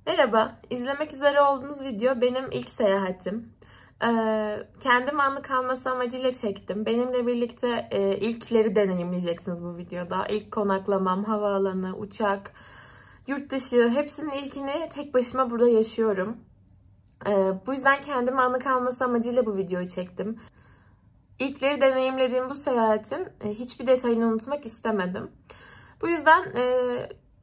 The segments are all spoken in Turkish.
Merhaba, izlemek üzere olduğunuz video benim ilk seyahatim. Kendim anlık kalması amacıyla çektim. Benimle birlikte ilkleri deneyimleyeceksiniz bu videoda. İlk konaklamam, havaalanı, uçak, yurt dışı hepsinin ilkini tek başıma burada yaşıyorum. Bu yüzden kendim anlık kalması amacıyla bu videoyu çektim. İlkleri deneyimlediğim bu seyahatin hiçbir detayını unutmak istemedim. Bu yüzden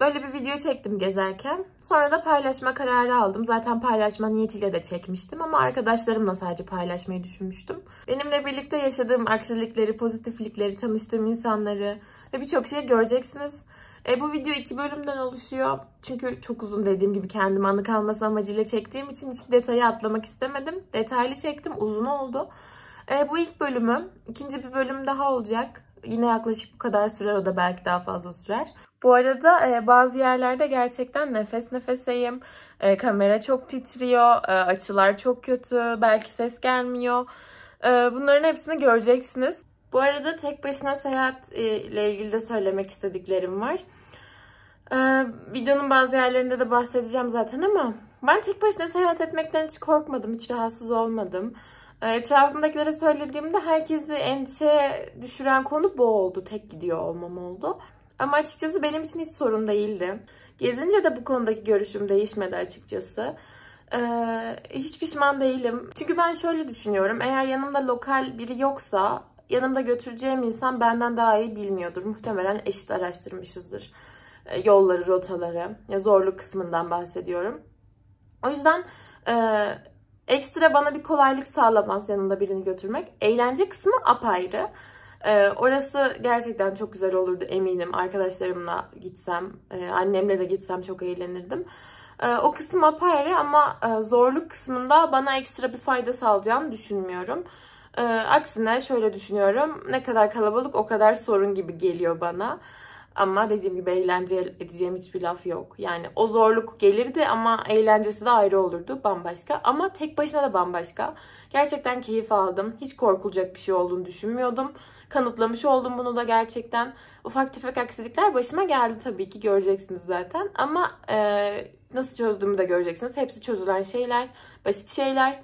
böyle bir video çektim gezerken. Sonra da paylaşma kararı aldım. Zaten paylaşma niyetiyle de çekmiştim ama arkadaşlarımla sadece paylaşmayı düşünmüştüm. Benimle birlikte yaşadığım aksilikleri, pozitiflikleri, tanıştığım insanları ve birçok şeyi göreceksiniz. Bu video 2 bölümden oluşuyor. Çünkü çok uzun, dediğim gibi kendim anı kalması amacıyla çektiğim için hiçbir detayı atlamak istemedim. Detaylı çektim, uzun oldu. Bu ilk bölümü. İkinci bir bölüm daha olacak. Yine yaklaşık bu kadar sürer, o da belki daha fazla sürer. Bu arada bazı yerlerde gerçekten nefes nefeseyim. Kamera çok titriyor, açılar çok kötü, belki ses gelmiyor. Bunların hepsini göreceksiniz. Bu arada tek başına seyahat ile ilgili de söylemek istediklerim var. Videonun bazı yerlerinde de bahsedeceğim zaten ama ben tek başına seyahat etmekten hiç korkmadım, hiç rahatsız olmadım. Etrafımdakilere söylediğimde herkesi endişeye düşüren konu bu oldu. Tek gidiyor olmam oldu. Ama açıkçası benim için hiç sorun değildi. Gezince de bu konudaki görüşüm değişmedi açıkçası. Hiç pişman değilim. Çünkü ben şöyle düşünüyorum. Eğer yanımda lokal biri yoksa yanımda götüreceğim insan benden daha iyi bilmiyordur. Muhtemelen eşit araştırmışızdır. Yolları, rotaları, zorluk kısmından bahsediyorum. O yüzden ekstra bana bir kolaylık sağlamaz yanımda birini götürmek. Eğlence kısmı apayrı. Orası gerçekten çok güzel olurdu eminim. Arkadaşlarımla gitsem, annemle de gitsem çok eğlenirdim. O kısım apayrı ama zorluk kısmında bana ekstra bir fayda sağlayacağını düşünmüyorum. Aksine şöyle düşünüyorum. Ne kadar kalabalık o kadar sorun gibi geliyor bana. Ama dediğim gibi eğlence edeceğim hiçbir laf yok. Yani o zorluk gelirdi ama eğlencesi de ayrı olurdu, bambaşka. Ama tek başına da bambaşka. Gerçekten keyif aldım. Hiç korkulacak bir şey olduğunu düşünmüyordum. Kanıtlamış oldum bunu da gerçekten. Ufak tefek aksilikler başıma geldi tabii ki, göreceksiniz zaten. Ama nasıl çözdüğümü de göreceksiniz. Hepsi çözülen şeyler, basit şeyler.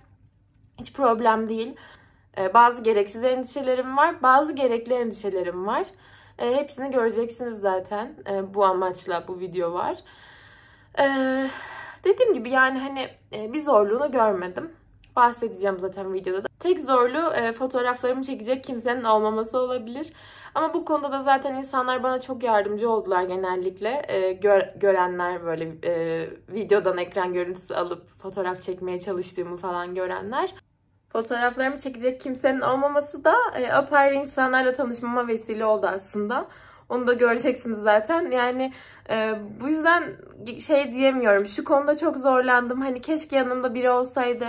Hiç problem değil. Bazı gereksiz endişelerim var, bazı gerekli endişelerim var. Hepsini göreceksiniz zaten. Bu amaçla bu video var. Dediğim gibi yani hani bir zorluğunu görmedim. Bahsedeceğim zaten videoda da. Tek zorluğu fotoğraflarımı çekecek kimsenin olmaması olabilir. Ama bu konuda da zaten insanlar bana çok yardımcı oldular genellikle. Görenler, böyle videodan ekran görüntüsü alıp fotoğraf çekmeye çalıştığımı falan görenler. Fotoğraflarımı çekecek kimsenin olmaması da apayrı insanlarla tanışmama vesile oldu aslında. Onu da göreceksiniz zaten. Yani bu yüzden şey diyemiyorum. Şu konuda çok zorlandım. Hani keşke yanımda biri olsaydı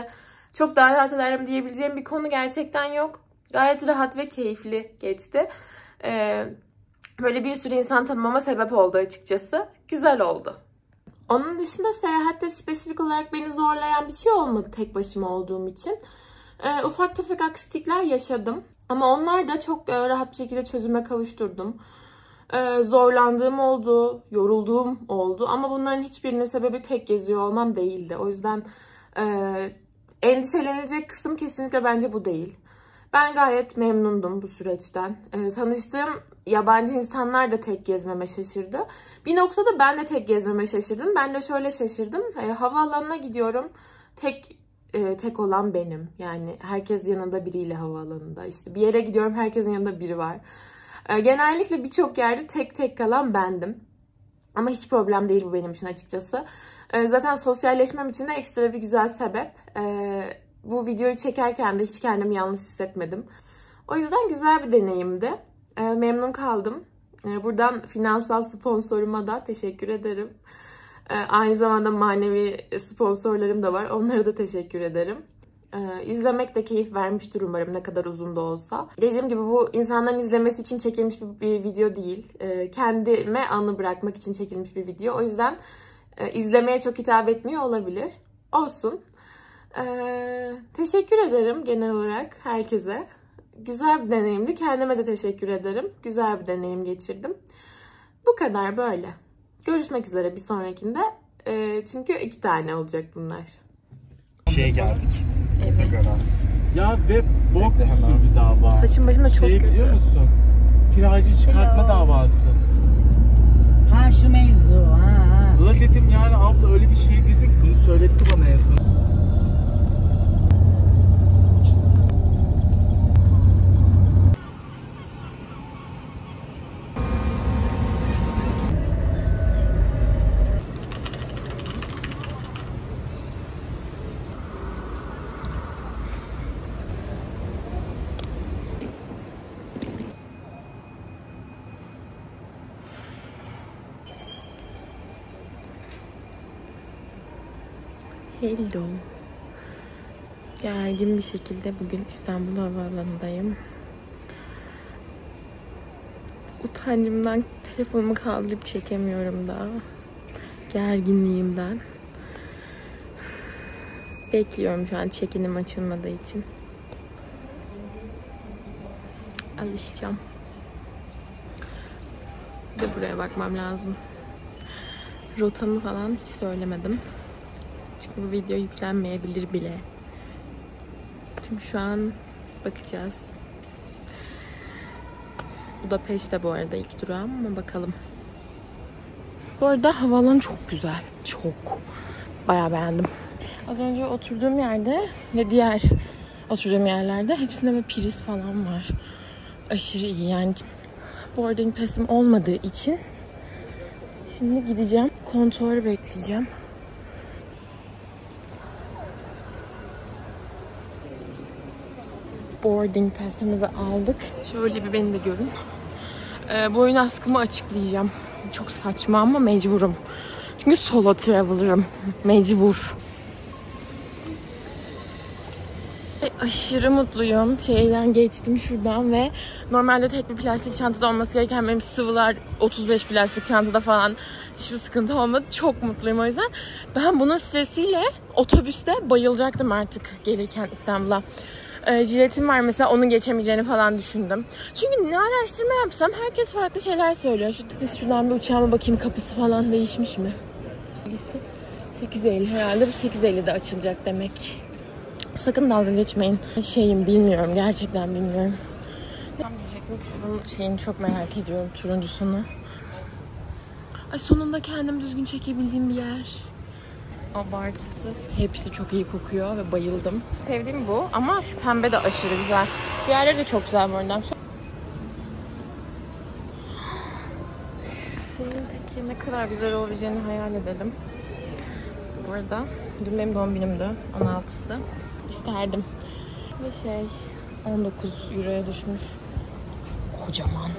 çok daha rahat ederim diyebileceğim bir konu gerçekten yok. Gayet rahat ve keyifli geçti. Böyle bir sürü insan tanımama sebep oldu açıkçası. Güzel oldu. Onun dışında seyahatte spesifik olarak beni zorlayan bir şey olmadı tek başıma olduğum için. Ufak tefek aksilikler yaşadım. Ama onlar da çok rahat bir şekilde çözüme kavuşturdum. Zorlandığım oldu, yorulduğum oldu. Ama bunların hiçbirinin sebebi tek geziyor olmam değildi. O yüzden endişelenecek kısım kesinlikle bence bu değil. Ben gayet memnundum bu süreçten. Tanıştığım yabancı insanlar da tek gezmeme şaşırdı. Bir noktada ben de tek gezmeme şaşırdım. Ben de şöyle şaşırdım. Havaalanına gidiyorum. Tek olan benim. Yani herkes yanında biriyle havaalanında. İşte bir yere gidiyorum, herkesin yanında biri var. Genellikle birçok yerde tek kalan bendim. Ama hiç problem değil bu benim için açıkçası. Zaten sosyalleşmem için de ekstra bir güzel sebep. Bu videoyu çekerken de hiç kendimi yalnız hissetmedim. O yüzden güzel bir deneyimdi. Memnun kaldım. Buradan finansal sponsoruma da teşekkür ederim. Aynı zamanda manevi sponsorlarım da var. Onlara da teşekkür ederim. İzlemek de keyif vermiştir umarım, ne kadar uzun da olsa. Dediğim gibi bu insanların izlemesi için çekilmiş bir video değil. Kendime anı bırakmak için çekilmiş bir video. O yüzden izlemeye çok hitap etmiyor olabilir. Olsun. Teşekkür ederim genel olarak herkese. Güzel bir deneyimdi. Kendime de teşekkür ederim. Güzel bir deneyim geçirdim. Bu kadar böyle. Görüşmek üzere bir sonrakinde. Çünkü 2 tane olacak bunlar. Şeye geldik. Evet. Ya ve bok bir dava. Saçım başım da çok kötü. Biliyor musun? Kiracı çıkartma davası. Ha şu mevzu ha. Ula dedim yani abla öyle bir şey dedik. Bunu söyletti bana en son. Hello. Gergin bir şekilde bugün İstanbul Havaalanı'ndayım. Utancımdan telefonumu kaldırıp çekemiyorum daha. Gerginliğimden. Bekliyorum şu an check-in'im açılmadığı için. Alışacağım. Bir de buraya bakmam lazım. Rotamı falan hiç söylemedim. Çünkü bu video yüklenmeyebilir bile. Çünkü şu an bakacağız. Budapeşte bu arada ilk durağım ama bakalım. Bu arada havaalanı çok güzel. Çok. Bayağı beğendim. Az önce oturduğum yerde ve diğer oturduğum yerlerde hepsinde böyle priz falan var. Aşırı iyi yani. Boarding pass'im olmadığı için şimdi gideceğim. Kontrolü bekleyeceğim. Boarding pass'imizi aldık. Şöyle bir beni de görün. Boyun askımı açıklayacağım. Çok saçma ama mecburum. Çünkü solo traveler'ım. Mecbur. Aşırı mutluyum. Şeyden geçtim şuradan ve normalde tek bir plastik çantada olması gereken benim sıvılar 35 plastik çantada falan hiçbir sıkıntı olmadı. Çok mutluyum o yüzden. Ben bunun stresiyle otobüste bayılacaktım artık gelirken İstanbul'a. Jiletim var mesela, onun geçemeyeceğini falan düşündüm. Çünkü ne araştırma yapsam herkes farklı şeyler söylüyor. Şuradan bir uçağıma bakayım, kapısı falan değişmiş mi? 8.50 herhalde, bu 8.50'de açılacak demek. Sakın dalga geçmeyin. Bilmiyorum, gerçekten bilmiyorum. Ben diyecektim ki şunun şeyini çok merak ediyorum, turuncusunu. Ay sonunda kendim düzgün çekebildiğim bir yer. Abartısız. Hepsi çok iyi kokuyor ve bayıldım. Sevdiğim bu ama şu pembe de aşırı güzel. Diğerleri de çok güzel bu arada. Şunun peki ne kadar güzel olabileceğini hayal edelim. Bu arada dün benim doğum günümdü. 16'sı. İsterdim. Ve 19 euroya düşmüş. Kocaman.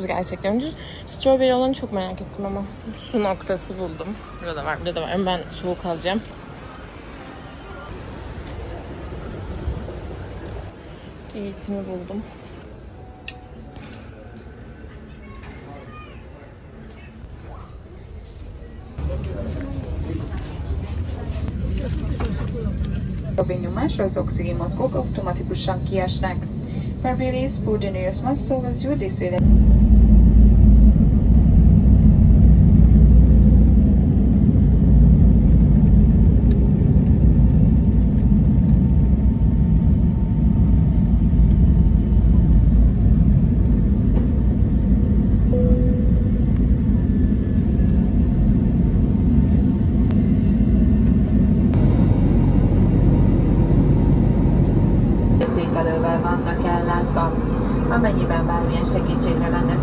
Gerçekten ucuz. Strawberry olanı çok merak ettim ama. Su noktası buldum. Burada var, burada da var. Ben soğuk alacağım. Eğitimi buldum. Nyomás az oxigénmozgók automatikusan kiesnek. Per release for the nearest muscle as you this way. Székelővel vannak ellátva, amennyiben bármilyen segítségre lenne.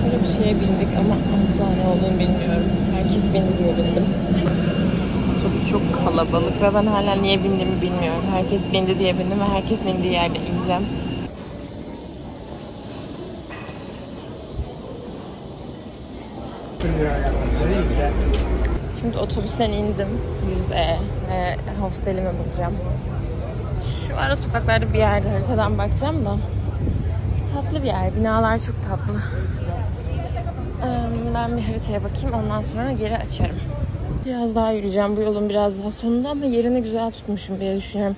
Böyle bir şeye bindik ama asla ne olduğunu bilmiyorum. Herkes bindi diye bindim. Çok kalabalık ve ben hala niye bindiğimi bilmiyorum. Herkes bindi diye bindim ve herkesin indiği yerde ineceğim. Şimdi otobüsten indim 100'e ve hostelimi bulacağım. Şu ara sokaklarda bir yerde haritadan bakacağım da. Tatlı bir yer. Binalar çok tatlı. Ben bir haritaya bakayım. Ondan sonra geri açarım. Biraz daha yürüyeceğim. Bu yolun biraz daha sonunda ama yerini güzel tutmuşum diye düşünüyorum.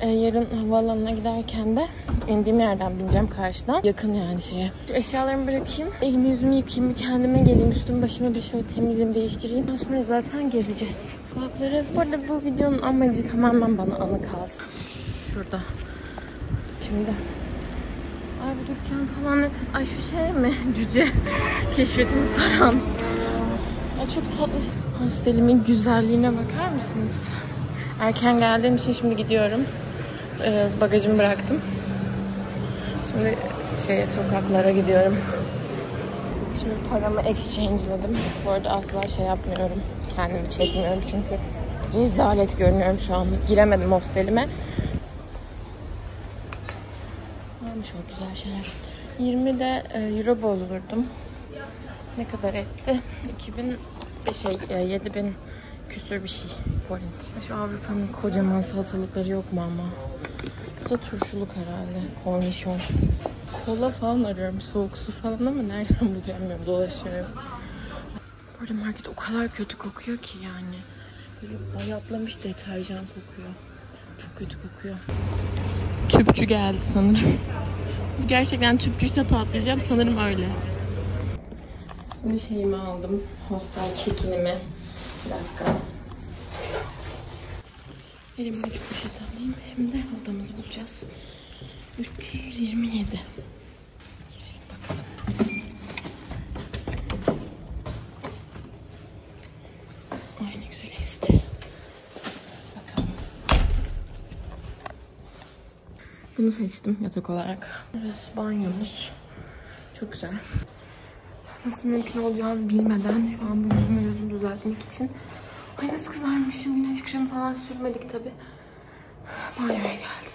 Yarın havaalanına giderken de indiğim yerden bineceğim karşıdan. Yakın yani şeye. Şu eşyalarımı bırakayım. Elimi yüzümü yıkayayım. Bir kendime geleyim. Üstümü başımı bir şöyle temizleyeyim, değiştireyim. Ondan sonra zaten gezeceğiz. Kulakları. Bu arada bu videonun amacı tamamen bana anı kalsın. Şurada. Şimdi. Ay bu dükkan falan ne? Ay şu şey mi? Cüce. Keşfetimi saran. Ay çok tatlı. Hostelimin güzelliğine bakar mısınız? Erken geldiğim için şimdi gidiyorum. Bagajımı bıraktım. Şimdi sokaklara gidiyorum. Şimdi paramı exchange'ledim. Bu arada asla şey yapmıyorum. Kendimi çekmiyorum çünkü rezalet görünüyorum şu an. Giremedim hostelime. Varmış o güzel şeyler. 20 de euro bozdurdum. Ne kadar etti? 7000 küsür bir şey. Forint. Şu Avrupa'nın kocaman salatalıkları yok mu ama? Bu da turşuluk herhalde. Kornişon. Kola falan arıyorum. Soğuk su falan ama nereden bulacağım bilmiyorum. Dolaşıyorum. Bu arada market o kadar kötü kokuyor ki yani. Böyle bayatlamış deterjan kokuyor. Çok kötü kokuyor. Tüpçü geldi sanırım. Gerçekten tüpçüyse patlayacağım. Sanırım öyle. Bu şeyimi aldım. Hostel check-in'imi. Bir dakika. Elime bir poşet alayım. Şimdi odamızı bulacağız. 327. Girelim bakalım. Ay ne güzel esti. Bakalım. Bunu seçtim yatak olarak. Burası banyomuz. Çok güzel. Nasıl mümkün olacağını bilmeden şu an bu yüzümü düzeltmek için. Ay nasıl kızarmışım. Güneş kremi falan sürmedik tabi. Banyoya geldim.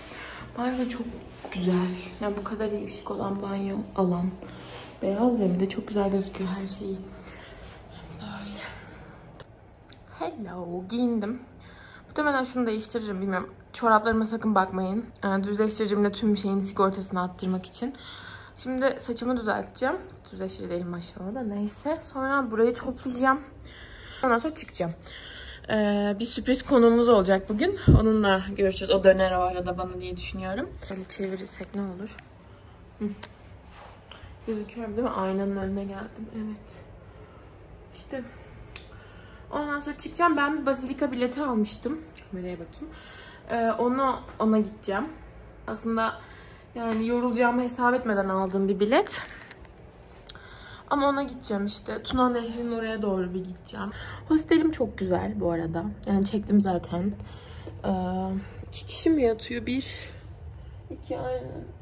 Banyo da çok güzel. Yani bu kadar iyi ışık olan banyo alan. Beyaz ve bir de çok güzel gözüküyor her şeyi. Böyle. Hello. Giyindim. Muhtemelen şunu değiştiririm bilmiyorum. Çoraplarıma sakın bakmayın. Düzleştiricimle tüm şeyin sigortasını attırmak için. Şimdi saçımı düzelteceğim. Düzleştirici değilim aşağıda da neyse. Sonra burayı toplayacağım. Ondan sonra çıkacağım. Bir sürpriz konuğumuz olacak bugün. Onunla görüşeceğiz. O döner o arada bana diye düşünüyorum. Böyle çevirirsek ne olur? Gözüküyorum değil mi? Aynanın önüne geldim. Evet. İşte. Ondan sonra çıkacağım. Ben bir Bazilika bileti almıştım. Kameraya bakayım. Ona gideceğim. Aslında yani yorulacağımı hesap etmeden aldığım bir bilet. Ama ona gideceğim işte. Tuna Nehri'nin oraya doğru bir gideceğim. Hostelim çok güzel bu arada. Yani çektim zaten. 2 kişi mi yatıyor? 1, 2,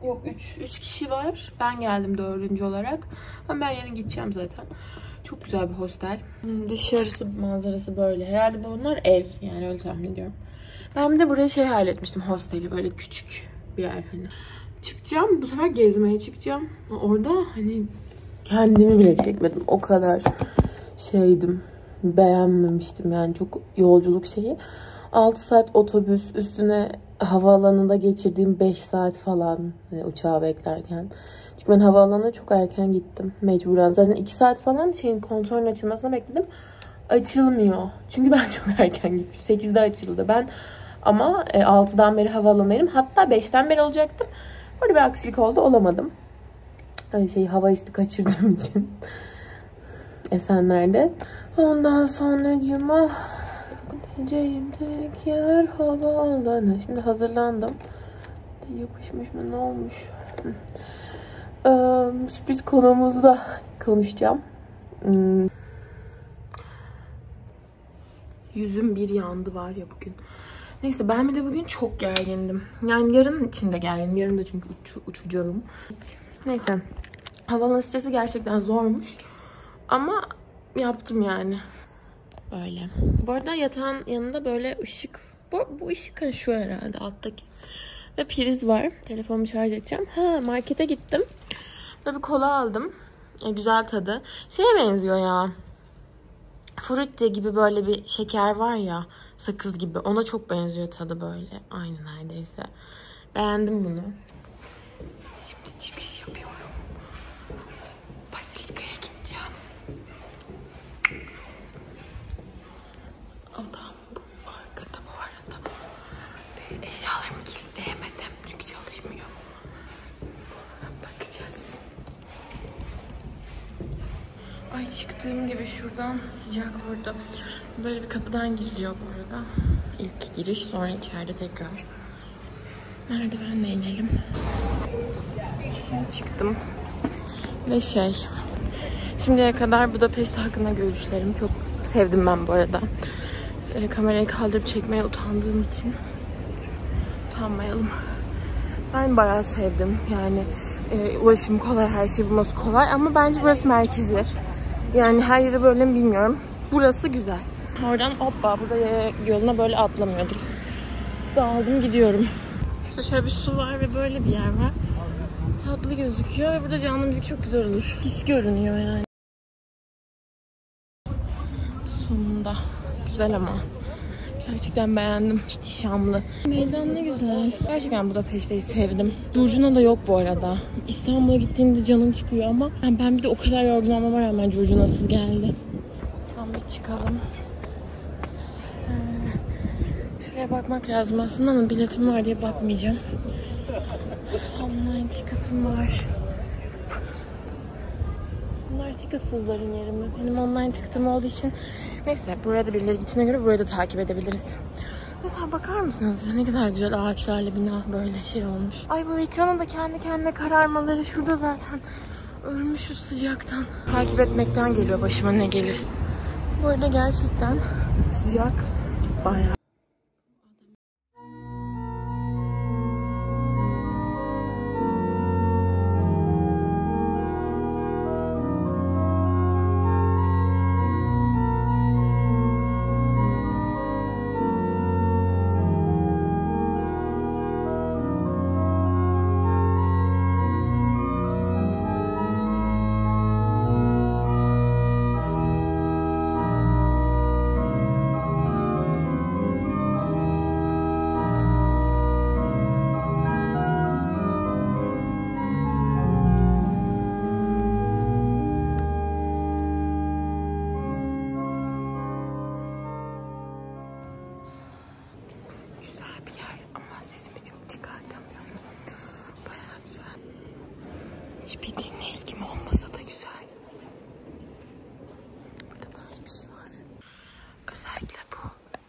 yok 3. 3 kişi var. Ben geldim 4. olarak. Ama ben yarın gideceğim zaten. Çok güzel bir hostel. Dışarısı, manzarası böyle. Herhalde bunlar ev. Yani öyle tahmin ediyorum. Ben bir de buraya şey hayal etmiştim. Hosteli böyle küçük bir yer hani. Çıkacağım. Bu sefer gezmeye çıkacağım. Orada hani kendimi bile çekmedim. O kadar şeydim. Beğenmemiştim yani. Çok yolculuk şeyi. 6 saat otobüs üstüne havaalanında geçirdiğim 5 saat falan uçağı beklerken. Çünkü ben havaalanına çok erken gittim. Mecburen. Zaten 2 saat falan şeyin kontrolün açılmasını bekledim. Açılmıyor. Çünkü ben çok erken gittim. 8'de açıldı. Ben ama 6'dan beri havaalanındayım. Hatta 5'ten beri olacaktım. Orada bir aksilik oldu. Olamadım. Hava isti kaçırdığım için. Esenler'de. Ondan sonra cuma gideceğim tek yer havaalanı. Şimdi hazırlandım. Yapışmış mı? Ne olmuş? Sürpriz konuğumuzla konuşacağım. Yüzüm bir yandı var ya bugün. Neyse ben bir de bugün çok gergindim. Yani yarın için de gerginim. Yarın da çünkü uçacağım. Neyse. Havaalanı stresi gerçekten zormuş. Ama yaptım yani. Böyle. Bu arada yatağın yanında böyle ışık. Bu ışık şu herhalde alttaki. Ve priz var. Telefonumu şarj edeceğim. Markete gittim. Böyle bir kola aldım. Güzel tadı. Şeye benziyor ya. Frutti gibi böyle bir şeker var ya. Sakız gibi. Ona çok benziyor tadı böyle. Aynı neredeyse. Beğendim bunu. Şimdi çıkış yapıyorum. Bazilika'ya gideceğim. Adam bu arkada bu arada. Ve eşyalarımı kilitledim. Ay çıktığım gibi şuradan sıcak vurdu. Böyle bir kapıdan giriliyor bu arada. İlk giriş, sonra içeride tekrar. Merdivenle inelim. Şimdi çıktım. Ve şimdiye kadar Budapeşte hakkında görüşlerim. Çok sevdim ben bu arada. Kamerayı kaldırıp çekmeye utandığım için. Utanmayalım. Ben bayağı sevdim. Yani ulaşım kolay, her şey bulması kolay. Ama bence burası merkezi. Yani her yeri böyle mi bilmiyorum. Burası güzel. Oradan hoppa, burada yoluna böyle atlamıyordum. Dağıldım gidiyorum. İşte şöyle bir su var ve böyle bir yer var. Tatlı gözüküyor ve burada canlı müzik çok güzel olur. Pis görünüyor yani. Sonunda. Güzel ama. Gerçekten beğendim. İhtişamlı. Meydan ne güzel. Gerçekten Budapeşte'yi sevdim. Curcuna da yok bu arada. İstanbul'a gittiğinde canım çıkıyor ama ben bir de o kadar yorgun olmama rağmen Curcuna'sız geldi. Tam bir çıkalım. Şuraya bakmak lazım aslında ama biletim var diye bakmayacağım. Online ticket'ım var. Bunlar ticketsızların yeri mi? Benim online ticket'ım olduğu için neyse, buraya da birileri gittiğine göre burayı da takip edebiliriz. Mesela bakar mısınız? Ne kadar güzel ağaçlarla bina böyle şey olmuş. Ay bu ekranın da kendi kendine kararmaları, şurada zaten ölmüşüz sıcaktan. Takip etmekten geliyor başıma ne gelir. Bu arada gerçekten sıcak bayağı. Hiçbir dinle ilgim olmasa da güzel. Burada böyle bir şey var. Özellikle bu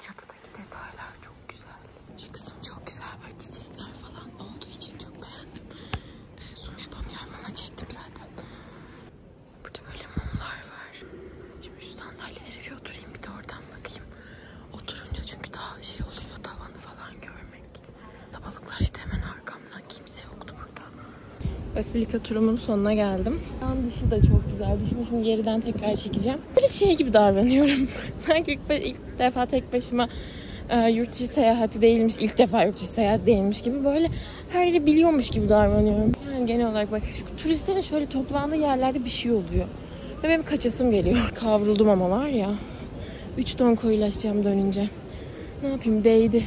çatıdaki detaylar çok güzel. Şu kısım çok güzel, böyle çiçekler falan olduğu için çok beğendim. Zoom yapamıyorum ama çektim zaten. Burada böyle mumlar var. Şimdi şu sandalyeleri bir oturayım, bir de oradan bakayım. Oturunca çünkü daha şey oluyor, tavanı falan görmek. Balıklar işte hemen arkamdan, kimse yoktu burada. Basilika turumun sonuna geldim. Tam dışı da çok güzel. Dışını şimdi geriden tekrar çekeceğim. Böyle şey gibi davranıyorum. Sanki ilk defa tek başıma yurt dışı seyahati değilmiş, ilk defa yurt dışı seyahati değilmiş gibi böyle her yeri biliyormuş gibi davranıyorum. Yani genel olarak bak, şu turistlerin şöyle toplandığı yerlerde bir şey oluyor. Ve benim kaçasım geliyor. Kavruldum ama var ya. 3 ton koyulaşacağım dönünce. Ne yapayım, değdi.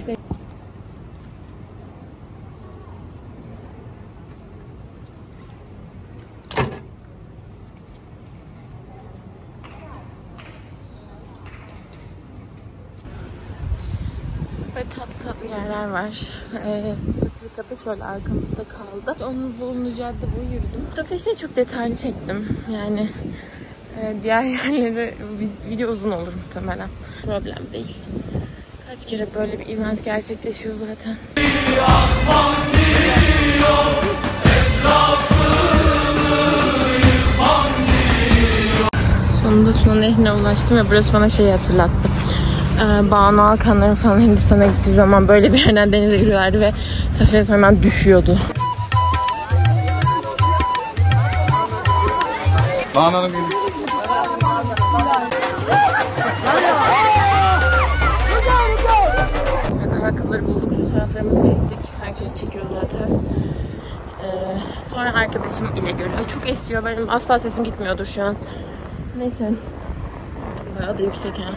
Böyle tatlı tatlı yerler var. Basilika'da şöyle arkamızda kaldı. Onun bulunduğu cadde boyu yürüdüm. Budapeşte'yi çok detaylı çektim. Yani diğer yerleri video uzun olur muhtemelen. Problem değil. Kaç kere böyle bir event gerçekleşiyor zaten. Sonunda Tuna Nehri'ne ulaştım ve burası bana şeyi hatırlattı. Banu Alkanların falan Hindistan'a gittiği zaman böyle bir yerden denize giriyorlardı ve Safiye Soyman düşüyordu. Banu'nun günü. Evet, ayakkabıları bulduk, fotoğraflarımızı çektik. Herkes çekiyor zaten. Sonra arkadaşım ile görüyor. Çok esiyor, benim asla sesim gitmiyordur şu an. Neyse. Bayağı da yüksek yani.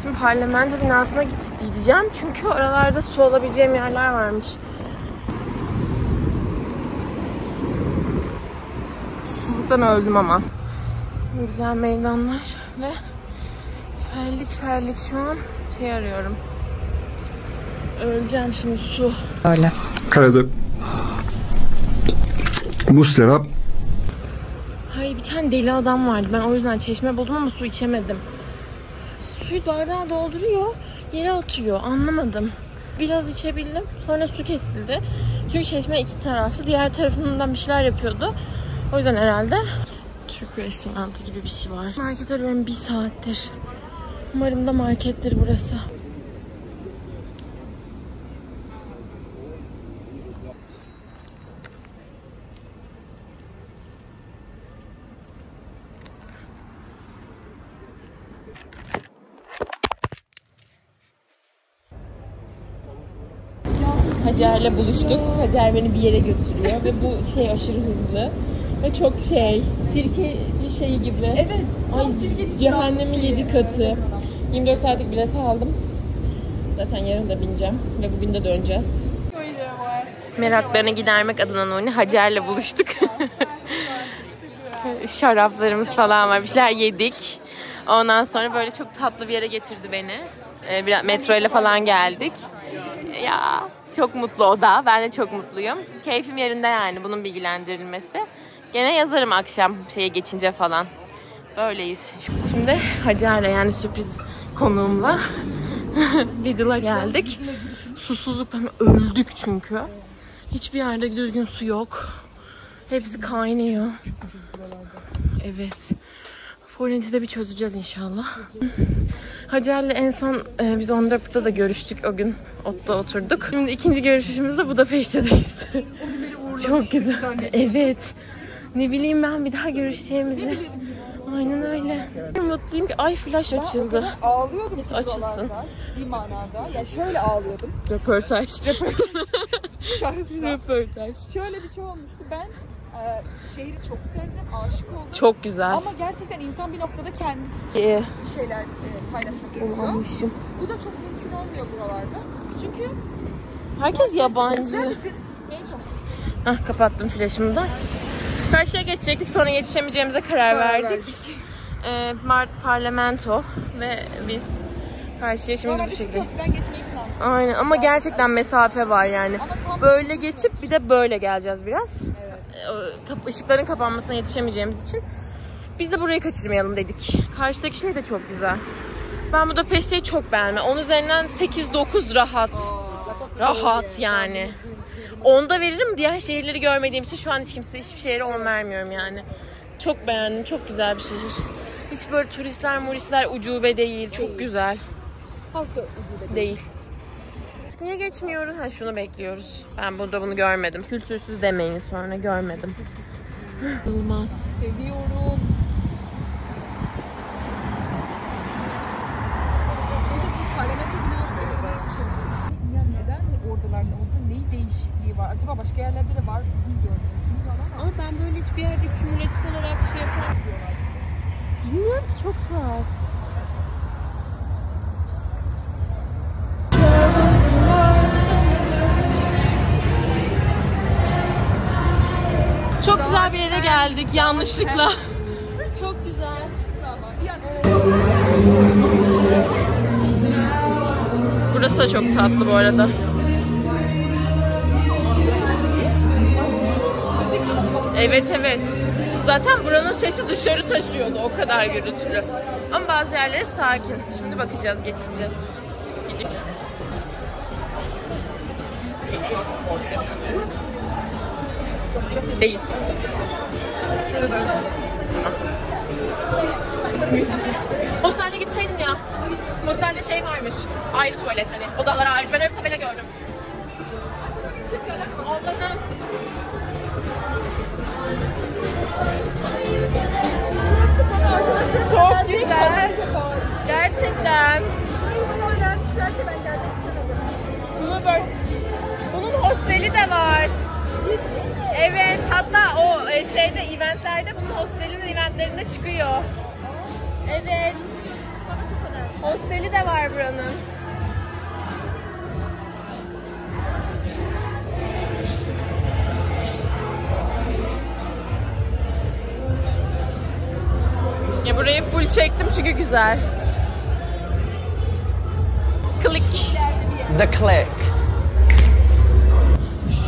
Şimdi parlamento binasına gideceğim çünkü oralarda su alabileceğim yerler varmış. Susuzluktan öldüm ama. Güzel meydanlar ve ferlik şu an şey arıyorum. Öleceğim şimdi, su. Öyle. Karada Muslera. Hay Bir tane deli adam vardı. Ben o yüzden çeşme buldum ama su içemedim. Suyu bardağa dolduruyor, yere atıyor. Anlamadım. Biraz içebildim. Sonra su kesildi. Çünkü çeşme iki taraflı. Diğer tarafından bir şeyler yapıyordu. O yüzden herhalde Türk restoranı gibi bir şey var. Market arıyorum 1 saattir. Umarım da markettir burası. Hacer'le buluştuk. Hacer beni bir yere götürüyor ve bu şey aşırı hızlı. Ve çok sirkeci şeyi gibi. Evet. Ay cehennemin 7 katı. 24 saatlik bileti aldım. Zaten yarın da bineceğim ve bugün de döneceğiz. Meraklarını gidermek adına Nuni Hacer'le buluştuk. Şaraplarımız falan var. Bir şeyler yedik. Ondan sonra böyle çok tatlı bir yere getirdi beni. Biraz metro ile falan geldik. Ya çok mutlu o da. Ben de çok mutluyum. Keyfim yerinde yani bunun bilgilendirilmesi. Gene yazarım akşam şeye geçince falan. Böyleyiz. Şimdi Hacer'le yani sürpriz konuğumla Lidl'a geldik. Susuzluktan öldük çünkü. Hiçbir yerde düzgün su yok. Hepsi kaynıyor. Evet. Forint'i de bir çözeceğiz inşallah. Hacer'le en son biz 14'te de görüştük o gün. Ot'ta oturduk. Şimdi ikinci görüşüşümüzde Budapeşte'deyiz. Çok güzel. Evet. Ne bileyim ben bir daha görüşeceğimizi. Aynen öyle. Mutluyum ki ay flash açıldı. Ben ağlıyordum. Neyse açılsın. Bir manada. Ya şöyle ağlıyordum. Röportaj. Röportaj. Şöyle bir şey olmuştu. Ben şehri çok sevdim, aşık oldum. Çok güzel. Ama gerçekten insan bir noktada kendisi bir şeyler paylaşmak istiyor. Bu da çok mümkün olmuyor buralarda. Çünkü herkes yabancı. Kapattım flaşımı da. Karşıya geçecektik, sonra yetişemeyeceğimize karar verdik. Parlamento ve biz karşıya şimdi bu şekilde. Aynen ama gerçekten mesafe var yani. Böyle geçip bir de böyle geleceğiz biraz. Evet. Işıkların kapanmasına yetişemeyeceğimiz için biz de burayı kaçırmayalım dedik. Karşıdaki şey de çok güzel. Ben Budapeşte'yi çok beğendim. 10 üzerinden 8-9 rahat. Rahat yani. 10'da veririm. Diğer şehirleri görmediğim için şu an hiçbir şehre 10 vermiyorum yani. Çok beğendim. Çok güzel bir şehir. Hiç böyle turistler ucube değil. Çok güzel. Halk da ucube değil. Niye geçmiyoruz? Ha şunu bekliyoruz. Ben burada bunu görmedim. Kültürsüz demeyin sonra görmedim. Olmaz. Seviyorum. Burada bu parlamento binası neden oradalar? Orada ne değişikliği var? Acaba başka yerlerde de var bizim gördüğümüz ama ben böyle hiçbir yerde kümülatif olarak bir şey yapamam diyorlar. Bilmiyorum ki çok tuhaf. Çok güzel bir yere geldik yanlışlıkla. Çok güzel. Burası da çok tatlı bu arada. Evet. Zaten buranın sesi dışarı taşıyordu. O kadar gürültülü. Ama bazı yerleri sakin. Şimdi bakacağız, geçeceğiz. Gidiyor. Değil. Hostelde gitseydin ya. Hostelde şey varmış. Ayrı tuvalet hani. Odalar ayrı. Ben öyle bir tabela gördüm. Allah'ım. Çok güzel. Gerçekten. Bunun hosteli de var. Evet, hatta o eventlerde bunun hostelinin eventlerinde çıkıyor. Evet. Hosteli de var buranın. Ya burayı full çektim çünkü güzel. Click. The Click.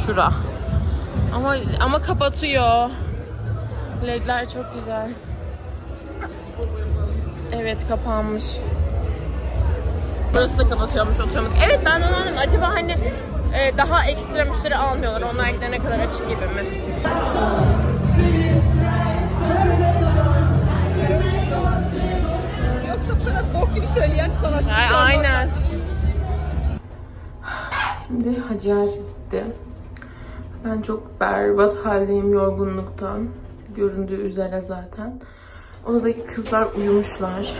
Şura. Ama kapatıyor. Ledler çok güzel. Evet, kapanmış. Burası da kapatıyormuş, oturamadık. Evet, ben onu anladım. Acaba hani daha ekstra müşteri almıyorlar. Onlar gidene kadar açık gibi mi? Yoksa bu kadar bok gibi söyleyen sanatçı. Aynen. Şimdi Hacer gitti. Ben çok berbat haldeyim yorgunluktan. Göründüğü üzere zaten. Odadaki kızlar uyumuşlar.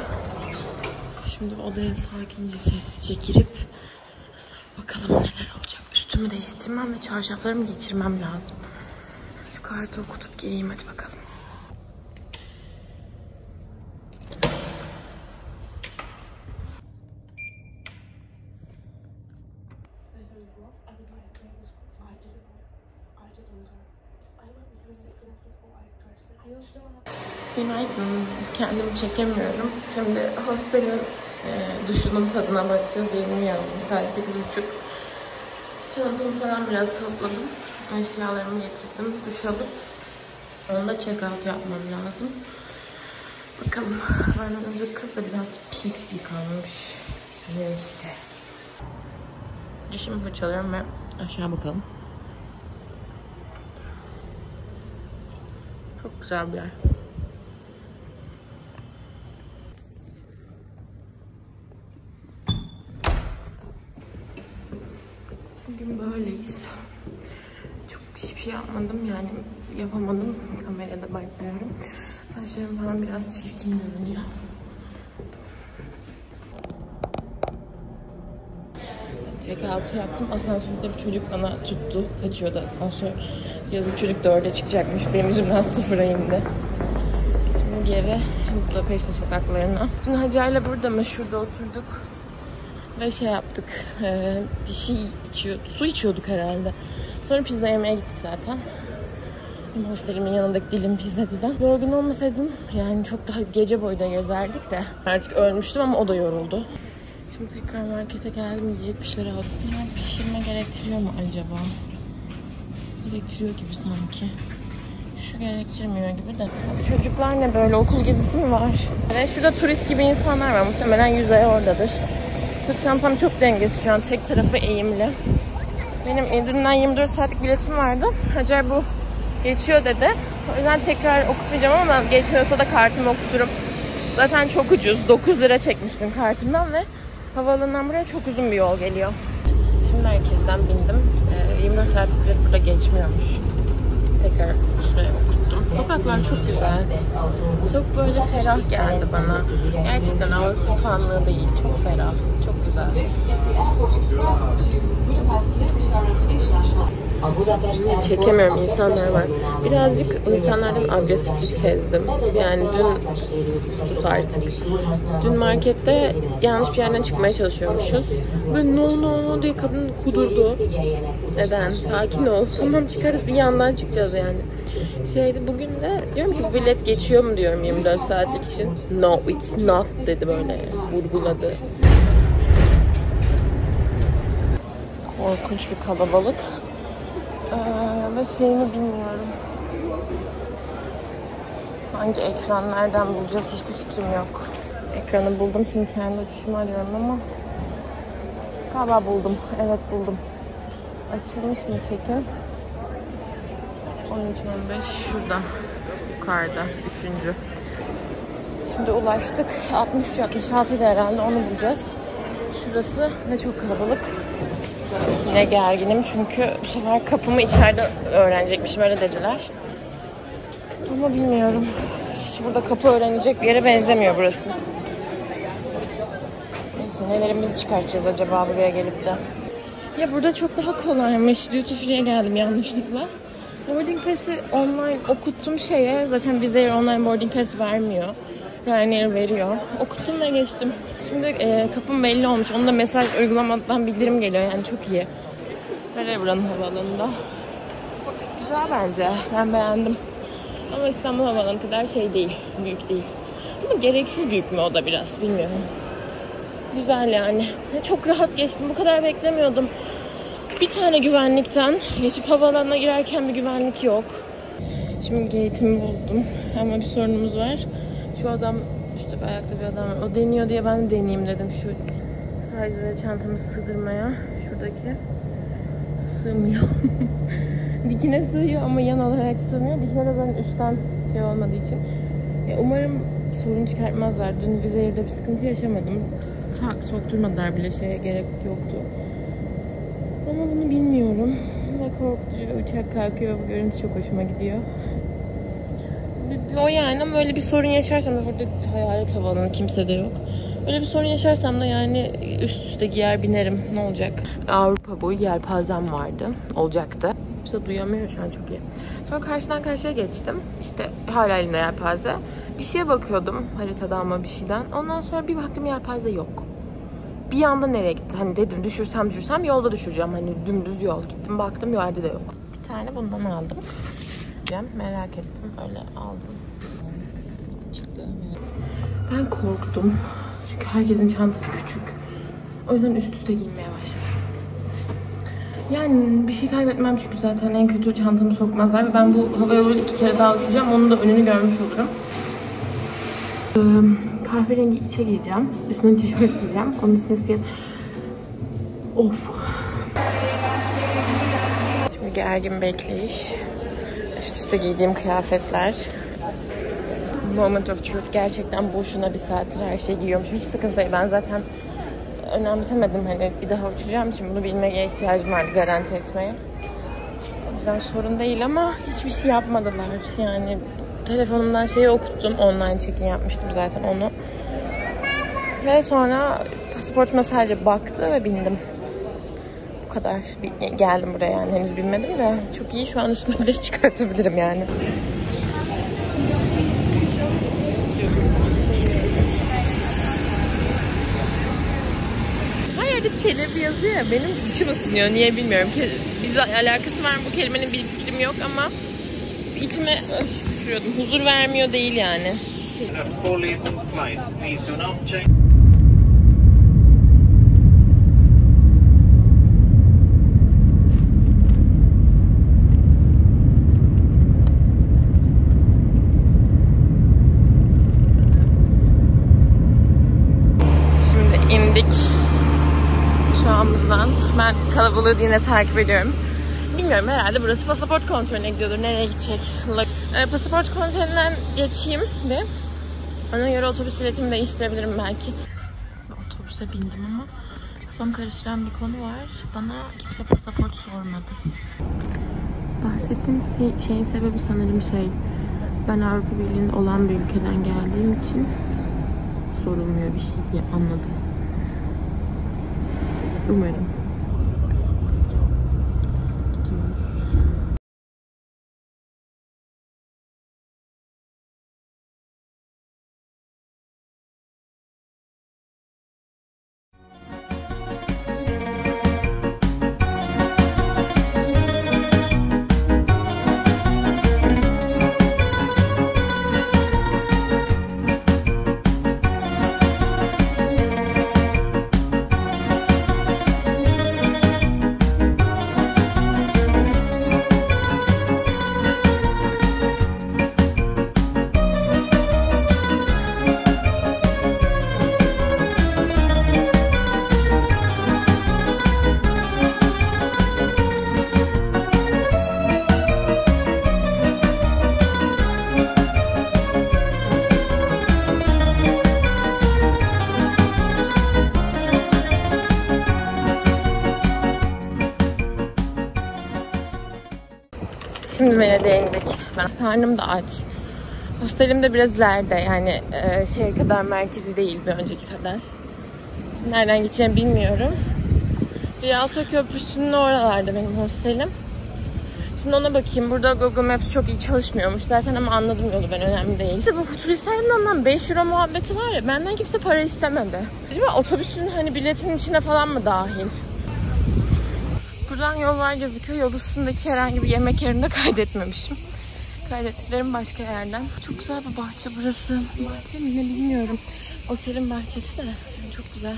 Şimdi odaya sakince sessizce girip bakalım neler olacak. Üstümü değiştirmem ve çarşaflarımı geçirmem lazım. Şu kartı okutup geleyim, hadi bakalım. Günaydın. Kendimi çekemiyorum. Şimdi hostelin duşunun tadına bakacağız. Yeni uyandım. Saat 8:30. Çantamı falan biraz topladım. Eşyalarımı getirdim. Duş alıp onu da check out yapmam lazım. Bakalım. Benden önce kız da biraz pis yıkanmış. Neyse. Dişimi fırçalıyorum ve aşağı bakalım. Çok güzel bir yer. Bugün böyleyiz. Çok hiçbir şey yapmadım, yani yapamadım. Kamerada bakmıyorum. Saçlarım falan biraz çirkin görünüyor. Check-out'u yaptım. Asansörde bir çocuk bana tuttu. Kaçıyordu asansör. Yazık, çocuk 4'e çıkacakmış. Benim yüzümden 0'a indi. Şimdi geri Budapest sokaklarına. Dün Hacer'le burada mı? Şurada oturduk. Ve şey yaptık. Bir şey içiyorduk. Su içiyorduk herhalde. Sonra pizza yemeye gittik zaten. Hostelimin yanındaki Dilim pizzacıdan. Yorgun olmasaydım yani çok daha gece boyu da gezerdik de. Artık ölmüştüm ama o da yoruldu. Şimdi tekrar markete geldim, yiyecek bir şeyler aldım. Bunlar pişirme gerektiriyor mu acaba? Gerektiriyor gibi sanki. Şu gerektirmiyor gibi de. Çocuklar ne böyle, okul gezisi mi var? Ve şurada turist gibi insanlar var. Muhtemelen yüzey oradadır. Sırt çantam çok dengesiz şu an. Tek tarafı eğimli. Benim dünden 24 saatlik biletim vardı. Hacer bu geçiyor dedi. O yüzden tekrar okutmayacağım ama geçmiyorsa da kartımı okuturum. Zaten çok ucuz. 9 lira çekmiştim kartımdan ve havaalanından buraya çok uzun bir yol geliyor. Şimdi merkezden bindim. 24 saatlik bilet burada geçmiyormuş. Tekrar şuraya okuttum. Sokaklar çok güzel. Çok böyle ferah geldi bana. Gerçekten Avrupa fanlığı değil. Çok ferah. Çok güzel. Çekemiyorum, insanlar var. Birazcık insanlardan agresiflik sezdim. Yani dün, sus artık. Dün markette yanlış bir yerden çıkmaya çalışıyormuşuz. Böyle no diye kadın kudurdu. Neden? Sakin ol. Tamam çıkarız, bir yandan çıkacağız yani. Bugün de diyorum ki bilet geçiyor mu diyorum 24 saatlik için. No it's not dedi, böyle vurguladı. Korkunç bir kalabalık. Ve şeyini bilmiyorum. Hangi ekran nereden bulacağız hiçbir fikrim yok. Ekranı buldum, şimdi kendi uçuşumu arıyorum ama galiba buldum. Evet buldum. Açılmış mı çekim? 13-15 şurada. Yukarıda. 3. Şimdi ulaştık. 63-66'da herhalde, onu bulacağız. Şurası ve çok kalabalık. Yine gerginim çünkü bu sefer kapımı içeride öğrenecekmişim, öyle dediler. Ama bilmiyorum. Hiç burada kapı öğrenecek bir yere benzemiyor burası. Neyse, nelerimizi çıkartacağız acaba buraya gelip de. Ya burada çok daha kolaymış. Duty Free'ye geldim yanlışlıkla. Boarding Pass'i online okuttum şeye. Zaten Wizz online boarding pass vermiyor. Ryanair veriyor. Okuttum ve geçtim. Şimdi kapım belli olmuş. Onun da mesaj uygulamadan bildirim geliyor. Yani çok iyi. Böyle buranın havaalanında. Güzel bence. Ben beğendim. Ama İstanbul Havaalanı kadar şey değil. Büyük değil. Ama gereksiz büyük mü o da biraz, bilmiyorum. Güzel yani. Çok rahat geçtim. Bu kadar beklemiyordum. Bir tane güvenlikten geçip havaalanına girerken bir güvenlik yok. Şimdi gate'imi buldum. Ama bir sorunumuz var. Şu adam, işte bir ayakta bir adam var. O deniyor diye ben de deneyeyim dedim şu size ve çantamı sığdırmaya. Şuradaki sığmıyor. Dikine sığıyor ama yan olarak sığmıyor. Dikine de zaten üstten şey olmadığı için. Ya umarım sorun çıkartmazlar. Dün Vizayir'de bir sıkıntı yaşamadım. Sokturmadılar bile, şeye gerek yoktu. Ama bunu bilmiyorum. Ve korkutucu, uçak kalkıyor ve bu görüntü çok hoşuma gidiyor. O yani, ama öyle bir sorun yaşarsam da burada hayalet havanın kimse de yok. Öyle bir sorun yaşarsam da yani üst üste giyer binerim. Ne olacak? Avrupa boyu yelpazem vardı. Olacaktı. Kimse duyamıyor şu an, çok iyi. Sonra karşıdan karşıya geçtim. İşte hala elimde yelpaze. Bir şeye bakıyordum haritadan ama bir şeyden. Ondan sonra bir baktım yelpaze yok. Bir anda nereye gitti? Hani dedim düşürsem yolda düşüreceğim. Hani dümdüz yol. Gittim baktım yerde de yok. Bir tane bundan aldım. Merak ettim. Öyle aldım. Çıktı. Ben korktum. Çünkü herkesin çantası küçük. O yüzden üst üste giyinmeye başladım. Yani bir şey kaybetmem çünkü zaten en kötü çantamı sokmazlar. Ve ben bu havayoluyla 2 kere daha uçacağım. Onun da önünü görmüş olurum. Kahverengi içe giyeceğim. Üstüne tişört giyeceğim. Onun üstüne siyah. Of. Şimdi gergin bekleyiş. Üst üste giydiğim kıyafetler. Moment of truth. Gerçekten boşuna bir saattir her şeyi giyiyormuşum. Hiç sıkıntı değil. Ben zaten önemsemedim. Hani bir daha uçacağım için bunu bilmeye ihtiyacım vardı, garanti etmeye. O yüzden sorun değil ama hiçbir şey yapmadılar. Yani telefonumdan şeyi okuttum. Online check-in yapmıştım zaten onu. Ve sonra pasaportuma sadece baktı ve bindim. Bu kadar. Geldim buraya yani. Henüz binmedim de. Çok iyi. Şu an üstümdekileri çıkartabilirim yani. Her yerde Çelebi yazıyor ya. Benim içim ısınıyor. Niye bilmiyorum. Bizle alakası var mı bu kelimenin, bir fikrim yok ama içime düşürüyordum. Huzur vermiyor değil yani. Şimdi indik uçağımızdan. Ben kalabalığı yine takip ediyorum. Bilmiyorum, herhalde burası pasaport kontrolüne gidiyordur. Nereye gidecek? Pasaport kontrolünden geçeyim ve ona göre otobüs biletimi değiştirebilirim belki. Otobüse bindim ama kafam karıştıran bir konu var. Bana kimse pasaport sormadı. Bahsettiğim şeyin sebebi sanırım ben Avrupa Birliği'nde olan bir ülkeden geldiğim için sorulmuyor bir şey diye anladım. Umarım. Şimdi Venedik'e indik. Karnım da aç. Hostelim de biraz ileride. Yani şey kadar merkezi değil bir önceki kadar. Nereden gideceğimi bilmiyorum. Rialto Köprüsü'nün oralarda benim hostelim. Şimdi ona bakayım. Burada Google Maps çok iyi çalışmıyormuş zaten ama anladım yolu ben, önemli değil. Bu turistlerden 5 euro muhabbeti var ya, benden kimse para istemedi. Acaba otobüsün hani biletin içine falan mı dahil? Buradan yollar gözüküyor. Yol üstündeki herhangi bir yemek yerinde kaydetmemişim. Kaydettiklerim başka yerden. Çok güzel bir bahçe burası. Bahçe mi ne bilmiyorum. Otelin bahçesi de çok güzel.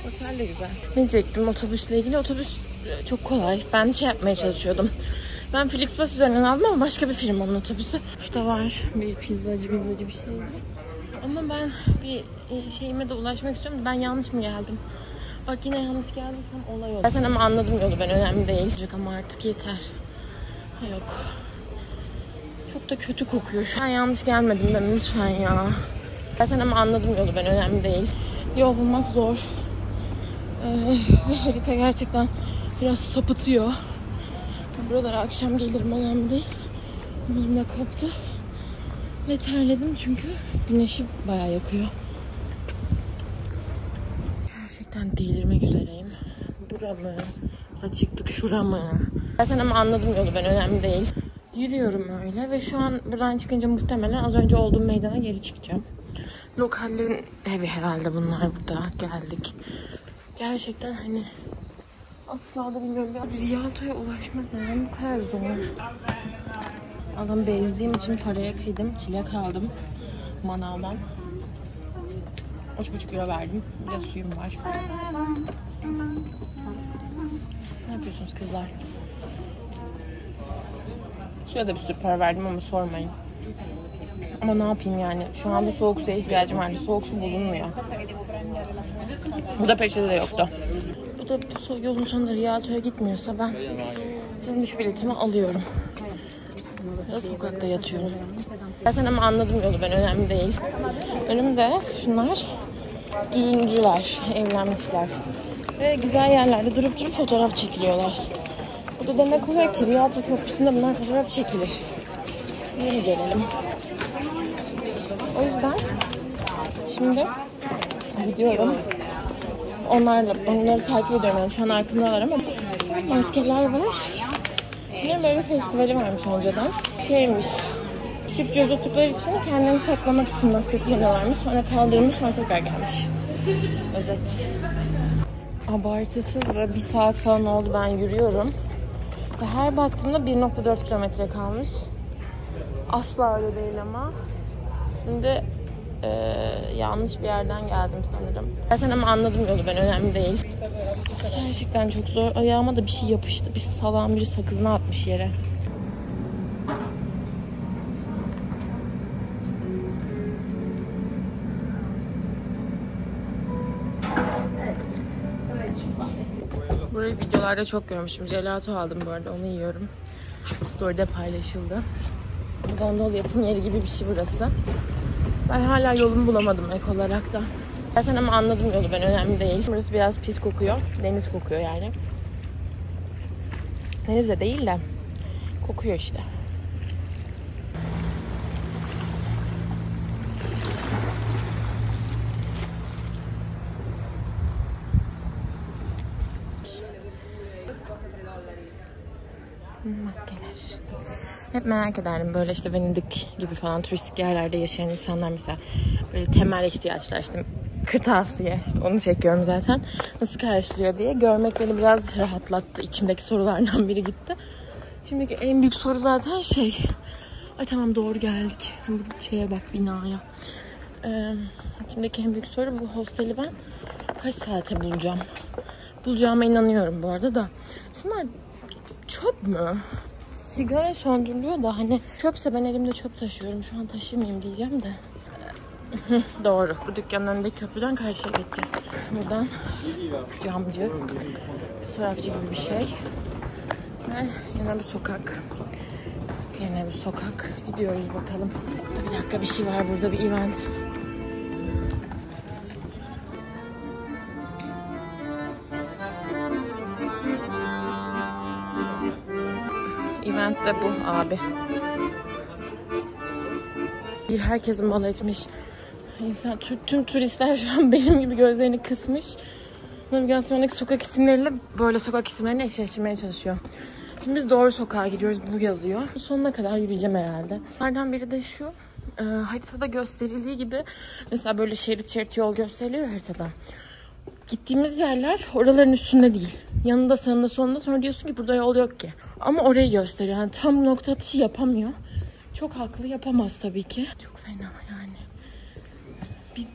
Otel de güzel. Ne diyecektim otobüsle ilgili? Otobüs çok kolay. Ben şey yapmaya çalışıyordum. Ben Flixbus üzerinden aldım ama başka bir firmanın otobüsü. Şurada var bir pizzacı bir şeyci. Ama ben bir şeyime de ulaşmak istiyorum. Ben yanlış mı geldim? Bak yine yanlış geldiysem olay oldu. Zaten ama anladım yolu, ben önemli değil. Ama artık yeter. Yok. Çok da kötü kokuyor. Şu an yanlış gelmedim ben lütfen ya. Zaten ama anladım yolu, ben önemli değil. Yol bulmak zor. Ve harita gerçekten biraz sapıtıyor. Buralara akşam gelirim, önemli değil. Buzum da koptu. Ve terledim çünkü güneşi bayağı yakıyor. Gerçekten delirmek üzereyim. Bura mı? Mesela çıktık şura mı? Zaten ama anladım yolu, ben önemli değil. Yürüyorum öyle ve şu an buradan çıkınca muhtemelen az önce olduğum meydana geri çıkacağım. Lokallerin evi herhalde bunlar, burada geldik. Gerçekten hani asla da bilmiyorum. Rialto'ya ulaşmak neden bu kadar zor? Adam bezdiğim için paraya kıydım. Çilek aldım manavdan. 3,5 euro verdim. Bir de suyum var. Ne yapıyorsunuz kızlar? Suya da bir sürü para verdim ama sormayın. Ama ne yapayım yani? Şu anda soğuk suya ihtiyacım vardı. Soğuk su bulunmuyor. Bu da peşinde de yoktu. Bu da yolun sonunda Rialto'ya gitmiyorsa ben dönüş biletimi alıyorum. Ya da sokakta yatıyorum. Zaten ama anladım yolu, ben önemli değil. Önümde şunlar düğüncüler, evlenmişler. Ve güzel yerlerde durup fotoğraf çekiliyorlar. Bu da demek oluyor ki Rialto Köprüsü'nde bunlar fotoğraf çekilir. Yeni gelelim. O yüzden şimdi gidiyorum. Onları takip ediyorum. Yani şu an arkamdalar ama maskeler var. Yine böyle bir festivali varmış önceden. Şeymiş, çift göz oldukları için kendini saklamak için maske kullanıyorlarmış. Sonra kaldırılmış, sonra tekrar gelmiş. Özet. Abartısız ve 1 saat falan oldu ben yürüyorum. Ve her baktığımda 1,4 kilometre kalmış. Asla öyle değil ama. Şimdi yanlış bir yerden geldim sanırım. Zaten ama anladım yolu, ben önemli değil. Gerçekten çok zor. Ayağıma da bir şey yapıştı. Bir salağın biri sakızını atmış yere. Burayı videolarda çok görmüşüm. Gelato aldım bu arada, onu yiyorum. Story'de paylaşıldı. Gondol yapım yeri gibi bir şey burası. Ben hala yolumu bulamadım ek olarak da. Zaten ama anladım yolu, ben önemli değil. Burası biraz pis kokuyor. Deniz kokuyor yani. Deniz de değil de kokuyor işte. Maskeler. Hep merak ederdim böyle işte Venedik gibi falan turistik yerlerde yaşayan insanlar mesela böyle temel ihtiyaçlar işte kırtasiye, işte onu çekiyorum zaten, nasıl karşılıyor diye görmek beni biraz rahatlattı. İçimdeki sorulardan biri gitti. Şimdiki en büyük soru zaten şey, ay tamam doğru geldik bu şeye bak, binaya. Şimdiki en büyük soru, bu hosteli ben kaç saate bulacağım? Bulacağıma inanıyorum bu arada da. Şunlar çöp mü? Sigara söndürülüyor da hani çöpse ben elimde çöp taşıyorum. Şu an taşımayayım diyeceğim de. Doğru. Bu dükkanın önündeki köprüden karşıya geçeceğiz. Buradan camcı, fotoğrafçı gibi bir şey. Ve yine bir sokak. Yine bir sokak. Gidiyoruz bakalım. Bir dakika, bir şey var burada, bir event. Event de bu abi. Bir herkesi mal etmiş. İnsan, tüm turistler şu an benim gibi gözlerini kısmış. Navigasyondaki sokak isimleriyle böyle sokak isimlerini eşleştirmeye çalışıyor. Şimdi biz doğru sokağa gidiyoruz, bu yazıyor. Sonuna kadar yürüyeceğim herhalde. Bunlardan biri de şu. Haritada gösterildiği gibi mesela böyle şerit yol gösteriliyor haritada. Gittiğimiz yerler oraların üstünde değil. Yanında, sağında, solunda, sonra diyorsun ki burada yol yok ki. Ama orayı gösteriyor. Yani tam nokta atışı yapamıyor. Çok haklı, yapamaz tabii ki. Çok fena yani.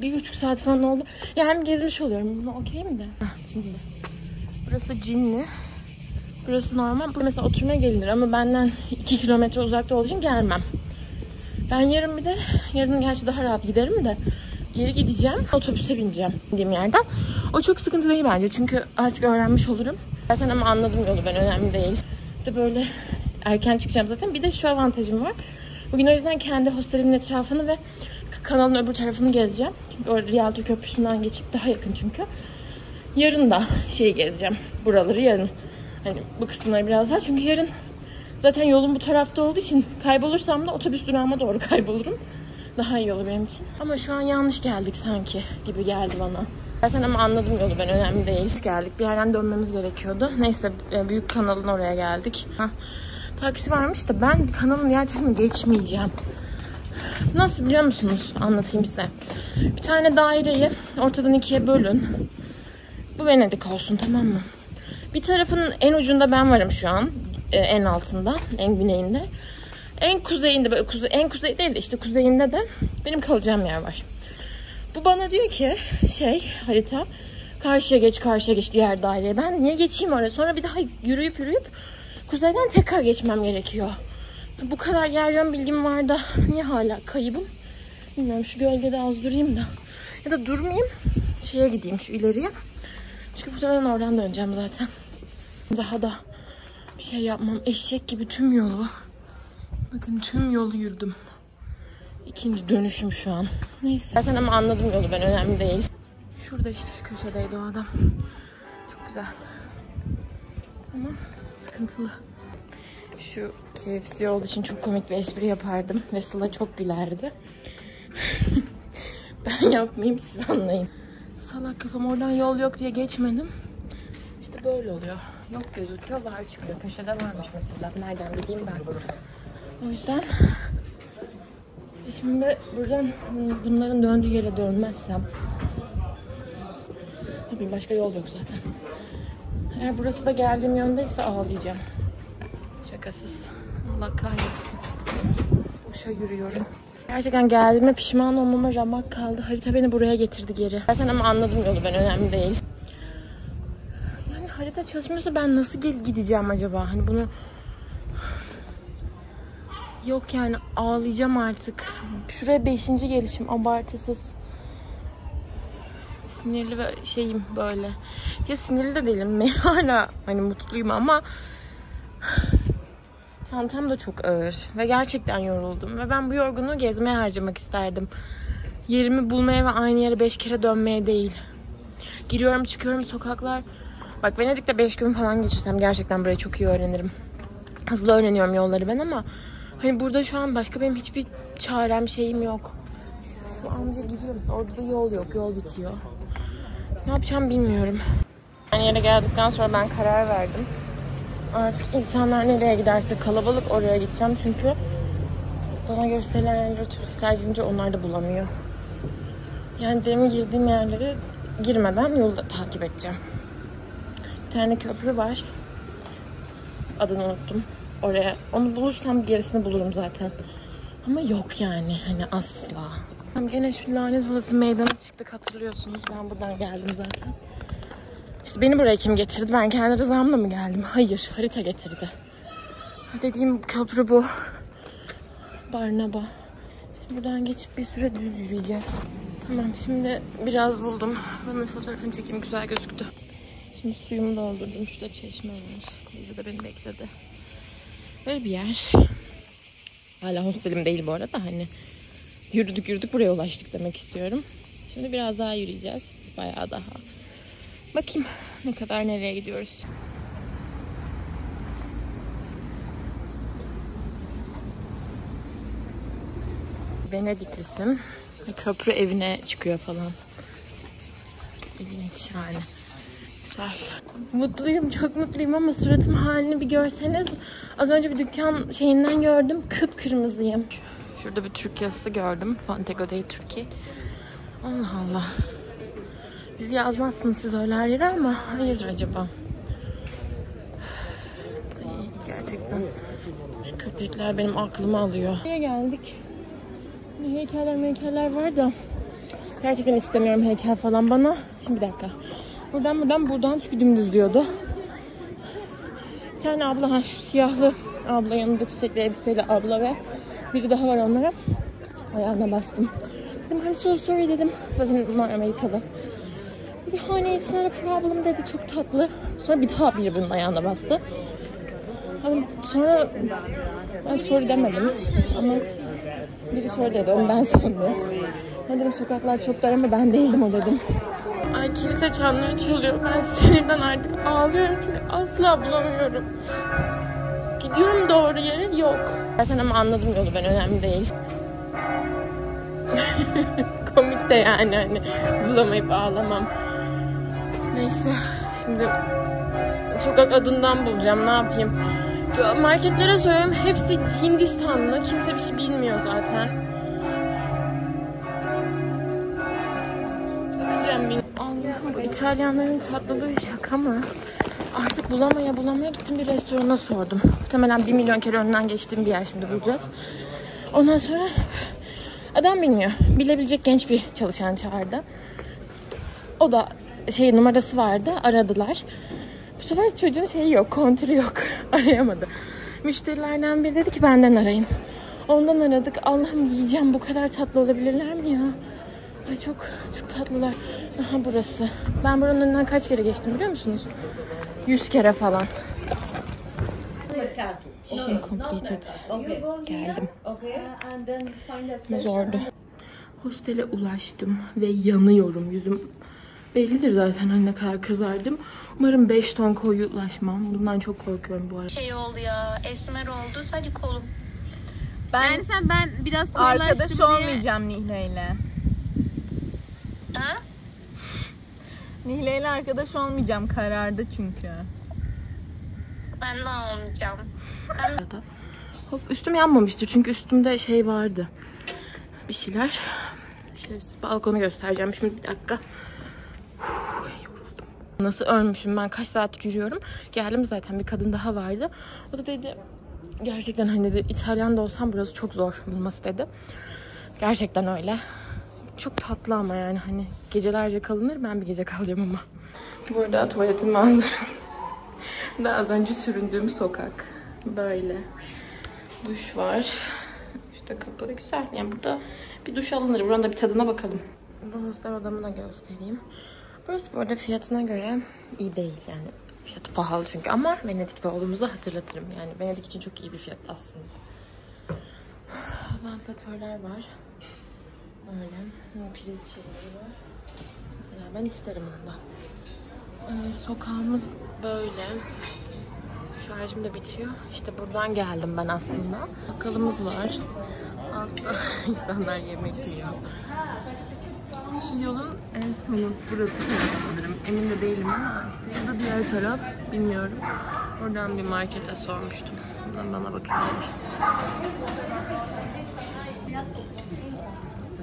Bir buçuk saat falan oldu. Yani gezmiş oluyorum. Bunu okeyim de. Şimdi. Burası Cinli. Burası normal. Bu mesela oturmaya gelinir ama benden 2 kilometre uzakta olduğu için gelmem. Ben yarın gerçi daha rahat giderim de geri gideceğim. Otobüse bineceğim gittiğim yerden. O çok sıkıntı değil bence çünkü artık öğrenmiş olurum. Zaten ama anladım yolu ben, önemli değil. İşte böyle erken çıkacağım zaten. Bir de şu avantajım var. Bugün o yüzden kendi hostelimin etrafını ve kanalın öbür tarafını gezeceğim. Çünkü orada Rialto Köprüsü'nden geçip daha yakın çünkü. Yarın da gezeceğim. Buraları yarın. Hani bu kısımları biraz daha. Çünkü yarın zaten yolum bu tarafta olduğu için kaybolursam da otobüs durağıma doğru kaybolurum. Daha iyi olur benim için. Ama şu an yanlış geldik sanki gibi geldi bana. Zaten ama anladım yolu ben, önemli değil. Geldik. Bir yerden dönmemiz gerekiyordu. Neyse büyük kanalın oraya geldik. Taksi varmış da ben kanalın diğer tarafını geçmeyeceğim. Nasıl biliyor musunuz? Anlatayım size. Bir tane daireyi ortadan ikiye bölün. Bu Venedik olsun, tamam mı? Bir tarafının en ucunda ben varım şu an. En altında, en güneyinde. En kuzeyinde, böyle en kuzey değil de işte kuzeyinde de benim kalacağım yer var. Bu bana diyor ki harita karşıya geç diğer daireye. Ben niye geçeyim oraya? Sonra bir daha yürüyüp kuzeyden tekrar geçmem gerekiyor. Bu kadar yer yön bilgim var da niye hala kaybım? Bilmiyorum, şu gölgede az durayım da. Ya da durmayayım, gideyim şu ileriye. Çünkü bu sefer oradan döneceğim zaten. Daha da bir şey yapmam. Eşek gibi tüm yolu. Bakın tüm yolu yürüdüm. İkinci dönüşüm şu an. Neyse. Zaten ama anladım yolu ben, önemli değil. Şurada işte şu köşedeydi o adam. Çok güzel. Ama sıkıntılı. Şu KFC olduğu için çok komik bir espri yapardım. Ve Sıla çok gülerdi. Ben yapmayayım, siz anlayın. Salak kafam, oradan yol yok diye geçmedim. İşte böyle oluyor. Yok gözüküyor, var çıkıyor. Köşede varmış mesela. Nereden bileyim ben. O yüzden şimdi buradan bunların döndüğü yere dönmezsem, tabii başka yol yok zaten. Eğer burası da geldiğim yöndeyse ağlayacağım. Şakasız. Allah kahretsin. Boşa yürüyorum. Gerçekten geldiğime pişman olmama ramak kaldı. Harita beni buraya getirdi geri. Zaten ama anladım yolu ben, önemli değil. Yani harita çalışmıyorsa ben nasıl gideceğim acaba? Hani bunu... Yok yani, ağlayacağım artık. Şuraya 5. gelişim, abartısız. Sinirli ve böyle. Ya sinirli de değilim. Hala hani mutluyum ama çantam da çok ağır ve gerçekten yoruldum ve ben bu yorgunluğu gezmeye harcamak isterdim. Yerimi bulmaya ve aynı yere 5 kere dönmeye değil. Giriyorum çıkıyorum sokaklar. Bak Venedik'te 5 gün falan geçirsem gerçekten burayı çok iyi öğrenirim. Hızlı öğreniyorum yolları ben ama hani burada şu an başka benim hiçbir çarem yok. Şu amca gidiyor mesela, orada da yol yok, yol bitiyor. Ne yapacağım bilmiyorum. Aynı yere geldikten sonra ben karar verdim. Artık insanlar nereye giderse kalabalık oraya gideceğim çünkü bana gösterilen yerlere turistler girince onlar da bulamıyor. Yani benim girdiğim yerlere girmeden yolu da takip edeceğim. Bir tane köprü var. Adını unuttum. Oraya, onu bulursam gerisini bulurum zaten. Ama yok yani, hani asla. Gene şu lanet olası meydana çıktık, hatırlıyorsunuz. Ben buradan geldim zaten. İşte beni buraya kim getirdi? Ben kendi rızamla mı geldim? Hayır, harita getirdi. Dediğim köprü bu. Barnaba. Şimdi buradan geçip bir süre düz yürüyeceğiz. Tamam, şimdi biraz buldum. Bunun fotoğrafını çekeyim, güzel gözüktü. Şimdi suyumu doldurdum. Şurada çeşme var. Bizi de beni bekledi. Böyle bir yer. Hala hostelim değil bu arada. Hani yürüdük buraya ulaştık demek istiyorum. Şimdi biraz daha yürüyeceğiz. Bayağı daha. Bakayım ne kadar, nereye gidiyoruz. Venediklisin. Köprü evine çıkıyor falan. İlginç yani. Güzel. Mutluyum, çok mutluyum ama suratım halini bir görseniz. Az önce bir dükkan şeyinden gördüm. Kıpkırmızıyım. Şurada bir Türk yazısı gördüm. Fontego değil Türkiye. Allah Allah. Biz yazmazsınız siz öyle her yere ama hayırdır acaba? Ay, gerçekten şu köpekler benim aklımı alıyor. Nereye geldik? Heykeller var da gerçekten istemiyorum heykel falan bana. Şimdi bir dakika. Buradan çünkü dümdüz diyordu. Bir tane abla, şu siyahlı abla, yanında çiçekli elbiseli abla ve biri daha var onlara. Ayağına bastım. Dedim I'm so sorry dedim. Zaten bunlar Amerikalı. Dedi honey it's not a problem dedi, çok tatlı. Sonra bir daha biri bunun ayağına bastı. Sonra ben sorry demedim ama biri sorry dedi, onu ben sandım. Ben dedim sokaklar çok dar ama ben değildim o dedim. Ay kilise çanları çalıyor. Ben sinirden artık ağlıyorum çünkü asla bulamıyorum. Gidiyorum doğru yere, yok. Zaten ama anladım yolu ben, önemli değil. Komik de yani, hani bulamayıp ağlamam. Neyse şimdi sokak adından bulacağım, ne yapayım. Marketlere soruyorum, hepsi Hindistanlı, kimse bir şey bilmiyor zaten. Allah'ım, bu İtalyanların tatlılığı şaka mı? Artık bulamaya gittim, bir restorana sordum. Muhtemelen 1 milyon kere önünden geçtiğim bir yer, şimdi bulacağız. Ondan sonra adam bilmiyor. Bilebilecek genç bir çalışan çağırdı. O da numarası vardı, aradılar. Bu sefer çocuğun şeyi yok, kontürü yok. Arayamadı. Müşterilerden biri dedi ki benden arayın. Ondan aradık. Allah'ım yiyeceğim, bu kadar tatlı olabilirler mi ya? Ay çok tatlılar. Aha burası. Ben buranın önünden kaç kere geçtim biliyor musunuz? 100 kere falan. Completed. Geldim. Zordu. Hostele ulaştım ve yanıyorum. Yüzüm bellidir zaten hani ne kadar kızardım. Umarım 5 ton koyu ulaşmam. Bundan çok korkuyorum bu arada. Şey oldu ya, esmer oldu sadece kolum. Ben biraz arkadaş olmayacağım Nihle'yle. Ha? Nihle'yle arkadaş olmayacağım, karardı çünkü. Ben de olmayacağım. Hop, üstüm yanmamıştır çünkü üstümde şey vardı. Bir şeyler. Şöyle balkonu göstereceğim şimdi, bir dakika. Yoruldum. Nasıl ölmüşüm ben, kaç saattir yürüyorum. Geldim zaten, bir kadın daha vardı. O da dedi gerçekten hani dedi İtalyan da olsam burası çok zor bulması dedi. Gerçekten öyle. Çok tatlı ama yani hani gecelerce kalınır, ben bir gece kalacağım ama. Burada tuvaletin manzarası. Daha az önce süründüğüm sokak. Böyle. Duş var. İşte kapalı, güzel. Yani burada bir duş alınır. Buranın da bir tadına bakalım. Bu hostel odamı da göstereyim. Burası bu arada fiyatına göre iyi değil yani. Fiyatı pahalı çünkü ama Venedik'te olduğumuzu hatırlatırım. Yani Venedik için çok iyi bir fiyat aslında. Vantilatörler var. Öyle. Priz şeyleri var. Mesela ben isterim ondan. Sokağımız böyle. Şarjım da bitiyor. İşte buradan geldim ben aslında. Bakkalımız var. Altta insanlar yemek yiyor. Şu yolun en sonu burası sanırım. Emin de değilim ama işte ya da diğer taraf bilmiyorum. Oradan bir markete sormuştum. Buradan bana bakıyorlar.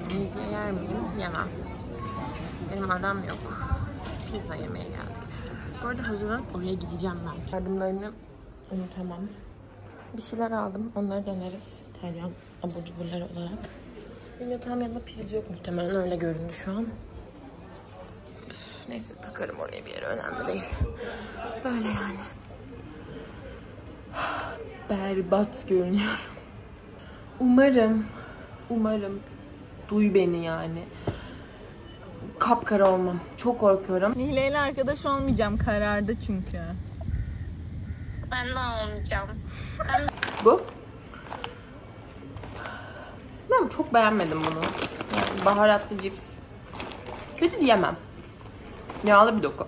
Midye yer miyim? Yemem. Benim aram yok. Pizza yemeye geldik. Bu arada hazırlanıp oraya gideceğim ben. Yardımlarını unutamam. Bir şeyler aldım. Onları deneriz. İtalyan abur cuburları olarak. Benim yatağım yanında priz yok muhtemelen. Öyle göründü şu an. Neyse takarım oraya bir yere. Önemli değil. Böyle yani. Berbat görünüyorum. Umarım duy beni yani. Kapkara olmam. Çok korkuyorum. Nihle'yle arkadaş olmayacağım, karardı çünkü. Ben de olmayacağım. Bu. Ben çok beğenmedim bunu. Yani baharatlı cips. Kötü diyemem. Yağlı bir doku.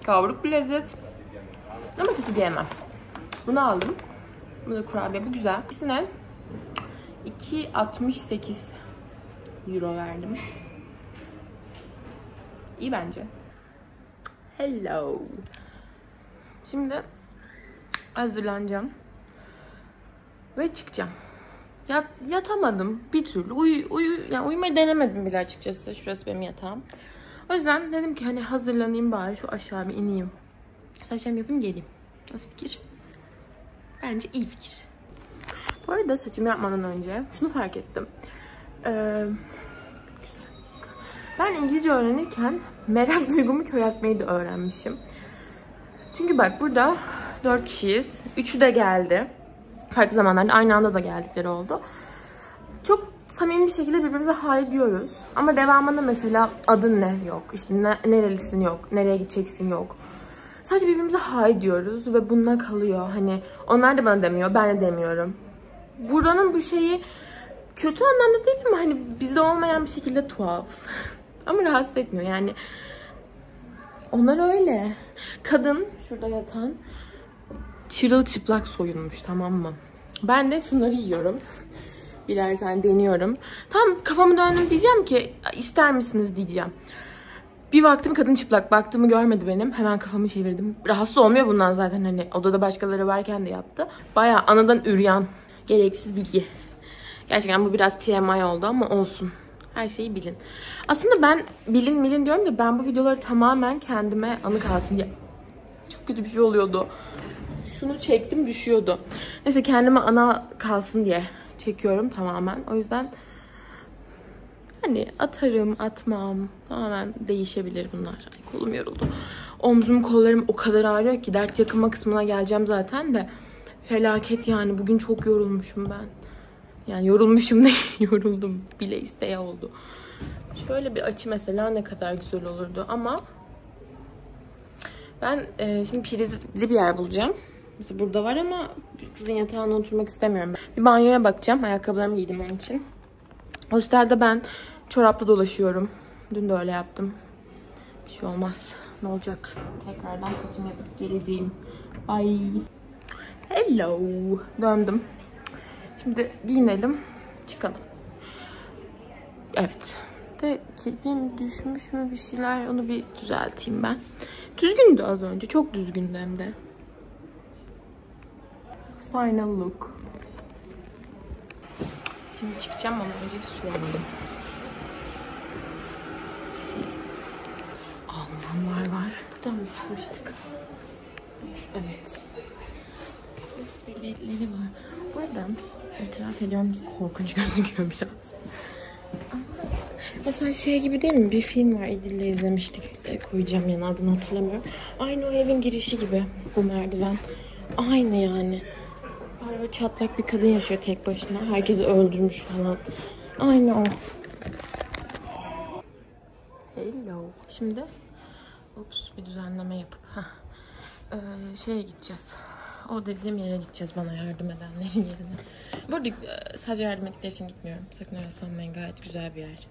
Kavruk bir lezzet. Ama kötü diyemem. Bunu aldım. Bu da kurabiye. Bu güzel. İkisine 2.68 euro verdim. İyi bence. Hello. Şimdi hazırlanacağım. Ve çıkacağım. Yatamadım bir türlü. Yani uyumayı denemedim bile açıkçası. Şurası benim yatağım. O yüzden dedim ki hani hazırlanayım bari, şu aşağı bir ineyim. Saçlarımı yapayım geleyim. Nasıl fikir? Bence iyi fikir. Bu arada saçımı yapmadan önce şunu fark ettim. Ben İngilizce öğrenirken merak duygumu köreltmeyi de öğrenmişim. Çünkü bak burada 4 kişiyiz. 3'ü de geldi. Farklı zamanlarda aynı anda da geldikleri oldu. Çok samimi bir şekilde birbirimize hay diyoruz. Ama devamında mesela adın ne yok. İşte nerelisin yok. Nereye gideceksin yok. Sadece birbirimize hay diyoruz ve bununla kalıyor. Hani onlar da bana demiyor, ben de demiyorum. Buranın bu şeyi kötü anlamda değil ama hani bizde olmayan bir şekilde tuhaf. Ama rahatsız etmiyor yani. Onlar öyle. Kadın şurada yatan çırılçıplak soyunmuş, tamam mı? Ben de şunları yiyorum. Birer tane deniyorum. Tam kafamı döndüm, diyeceğim ki ister misiniz diyeceğim. Bir baktım kadın çıplak. Baktığımı görmedi benim. Hemen kafamı çevirdim. Rahatsız olmuyor bundan zaten, hani odada başkaları varken de yaptı. Bayağı anadan üryan. Gereksiz bilgi. Gerçekten bu biraz TMI oldu ama olsun. Her şeyi bilin. Aslında ben bilin diyorum da ben bu videoları tamamen kendime anı kalsın diye. Çok kötü bir şey oluyordu. Şunu çektim, düşüyordu. Neyse, kendime ana kalsın diye çekiyorum tamamen. O yüzden hani atarım, atmam. Tamamen değişebilir bunlar. Ay, kolum yoruldu. Omzum, kollarım o kadar ağrıyor ki dert yakınma kısmına geleceğim zaten de. Felaket yani. Bugün çok yorulmuşum ben. Yani yorulmuşum değil, yoruldum. Bile isteye oldu. Şöyle bir açı mesela ne kadar güzel olurdu ama ben şimdi prizli bir yer bulacağım. Mesela burada var ama kızın yatağına oturmak istemiyorum. Bir banyoya bakacağım. Ayakkabılarımı giydim onun için. Hostelde ben çorapla dolaşıyorum. Dün de öyle yaptım. Bir şey olmaz. Ne olacak? Tekrardan saçımı yapıp geleceğim. Bye. Hello. Döndüm. Şimdi giyinelim. Çıkalım. Evet. De kirpiğim düşmüş mü bir şeyler, onu bir düzelteyim ben. Düzgündü az önce. Çok düzgündü hem de. Final look. Şimdi çıkacağım ama önce bir su alayım. Almanlar var. Buradan mı çıkmıştık? Evet. Biletleri var. Bu arada itiraf ediyorum ki korkunç gözüküyor biraz. Ama mesela şey gibi değil mi? Bir film var, İdil'le izlemiştik. Koyacağım yani, adını hatırlamıyorum. Aynı o evin girişi gibi bu merdiven. Aynı yani. Böyle çatlak bir kadın yaşıyor tek başına. Herkesi öldürmüş falan. Aynı o. Hello. Şimdi bir düzenleme yapıp şeye gideceğiz. O dediğim yere gideceğiz, bana yardım edenlerin yerine. Bu arada sadece yardım ettikleri için gitmiyorum. Sakın öyle sanmayın, gayet güzel bir yer.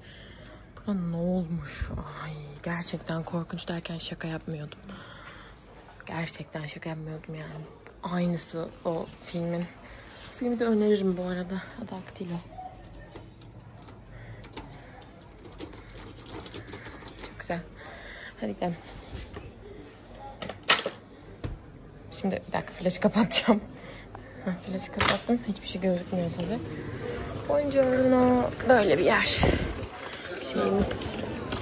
Burada ne olmuş? Ay, gerçekten korkunç derken şaka yapmıyordum. Gerçekten şaka yapmıyordum yani. Aynısı o filmin. Filmi de öneririm bu arada. Daktilo. Çok güzel. Hadi gidelim. Şimdi bir dakika, flaşı kapatacağım. Flaşı kapattım. Hiçbir şey gözükmüyor tabii. Buongiorno. Böyle bir yer. Şeyimiz.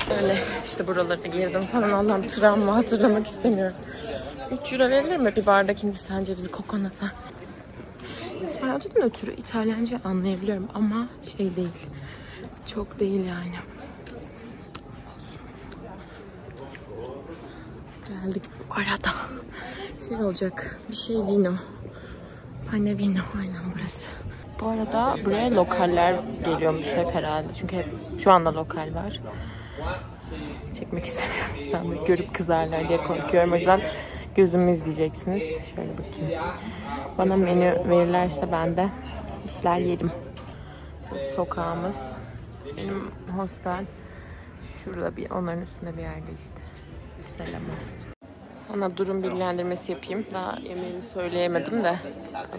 Böyle işte buralara girdim falan. Allah'ım, travma hatırlamak istemiyorum. 3 euro verilir mi bir bardak Hindistan cevizi kokonata? İspanyolcadan ötürü İtalyanca anlayabiliyorum ama şey değil. Çok değil yani. Geldik bu arada. Şey olacak. Bir şey vino. Pane vino. Aynen burası. Bu arada buraya lokaller geliyormuş hep herhalde. Çünkü hep şu anda lokal var. Çekmek istemiyorum. İnsanları görüp kızarlar diye korkuyorum. O yüzden gözümü izleyeceksiniz. Şöyle bakayım. Bana menü verirlerse ben de bir şeyler yerim. Sokağımız. Benim hostel. Şurada bir, onların üstünde bir yerde işte. Güzel ama. Sana durum bilgilendirmesi yapayım. Daha yemeğimi söyleyemedim de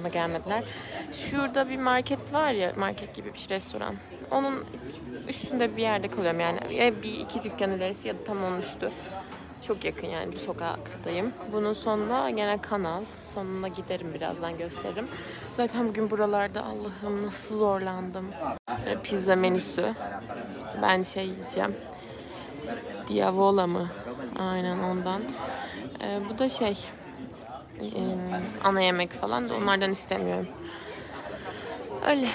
ona gelmediler. Şurada bir market var ya, market gibi bir şey, restoran. Onun üstünde bir yerde kalıyorum yani. Bir iki dükkan ilerisi ya da tam onun üstü. Çok yakın yani, bu sokaktayım. Bunun sonunda gene kanal. Sonuna giderim, birazdan gösteririm. Zaten bugün buralarda Allah'ım nasıl zorlandım. Pizza menüsü. Ben şey yiyeceğim. Diavola mı? Aynen ondan. Bu da şey ana yemek falan da, onlardan istemiyorum. Öyle.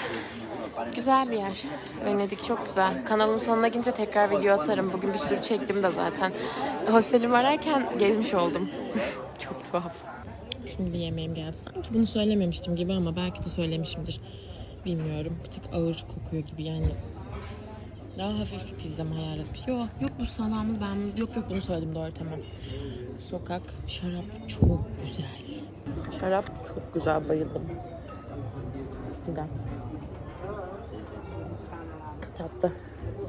Güzel bir yer. Venedik çok güzel. Kanalın sonuna gelince tekrar video atarım. Bugün bir sürü çektim de zaten. Hostelimi ararken gezmiş oldum. Çok tuhaf. Şimdi yemeğim geldi. Sanki bunu söylememiştim gibi ama belki de söylemişimdir. Bilmiyorum. Bir tık ağır kokuyor gibi yani. Daha hafif bir pizza mı hayal etmiş? Yok bu salamlı ben... Yok bunu söyledim doğru tamam. Sokak şarap çok güzel. Şarap çok güzel bayıldım. Güzel. Tatlı.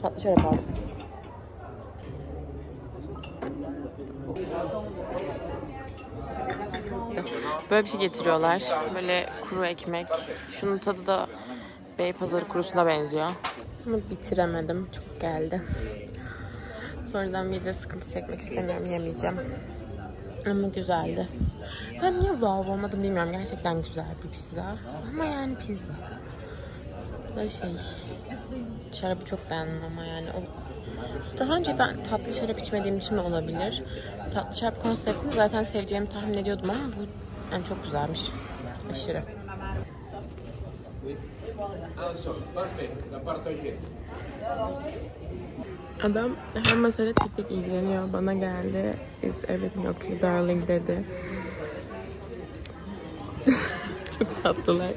Tatlı şarap aldım. Böyle bir şey getiriyorlar. Böyle kuru ekmek. Şunun tadı da Beypazarı kurusuna benziyor. Ama bitiremedim. Çok geldi. Sonradan mide sıkıntı çekmek istemiyorum. Yemeyeceğim. Ama güzeldi. Ben niye wow olmadım bilmiyorum. Gerçekten güzel bir pizza. Ama yani pizza. Böyle şarabı çok beğendim ama yani daha önce ben tatlı şarap içmediğim için de olabilir. Tatlı şarap konseptini zaten seveceğimi tahmin ediyordum ama bu yani çok güzelmiş. Aşırı. Adam her masayla tek tek ilgileniyor. Bana geldi. Is everything okay darling dedi. Çok tatlılar.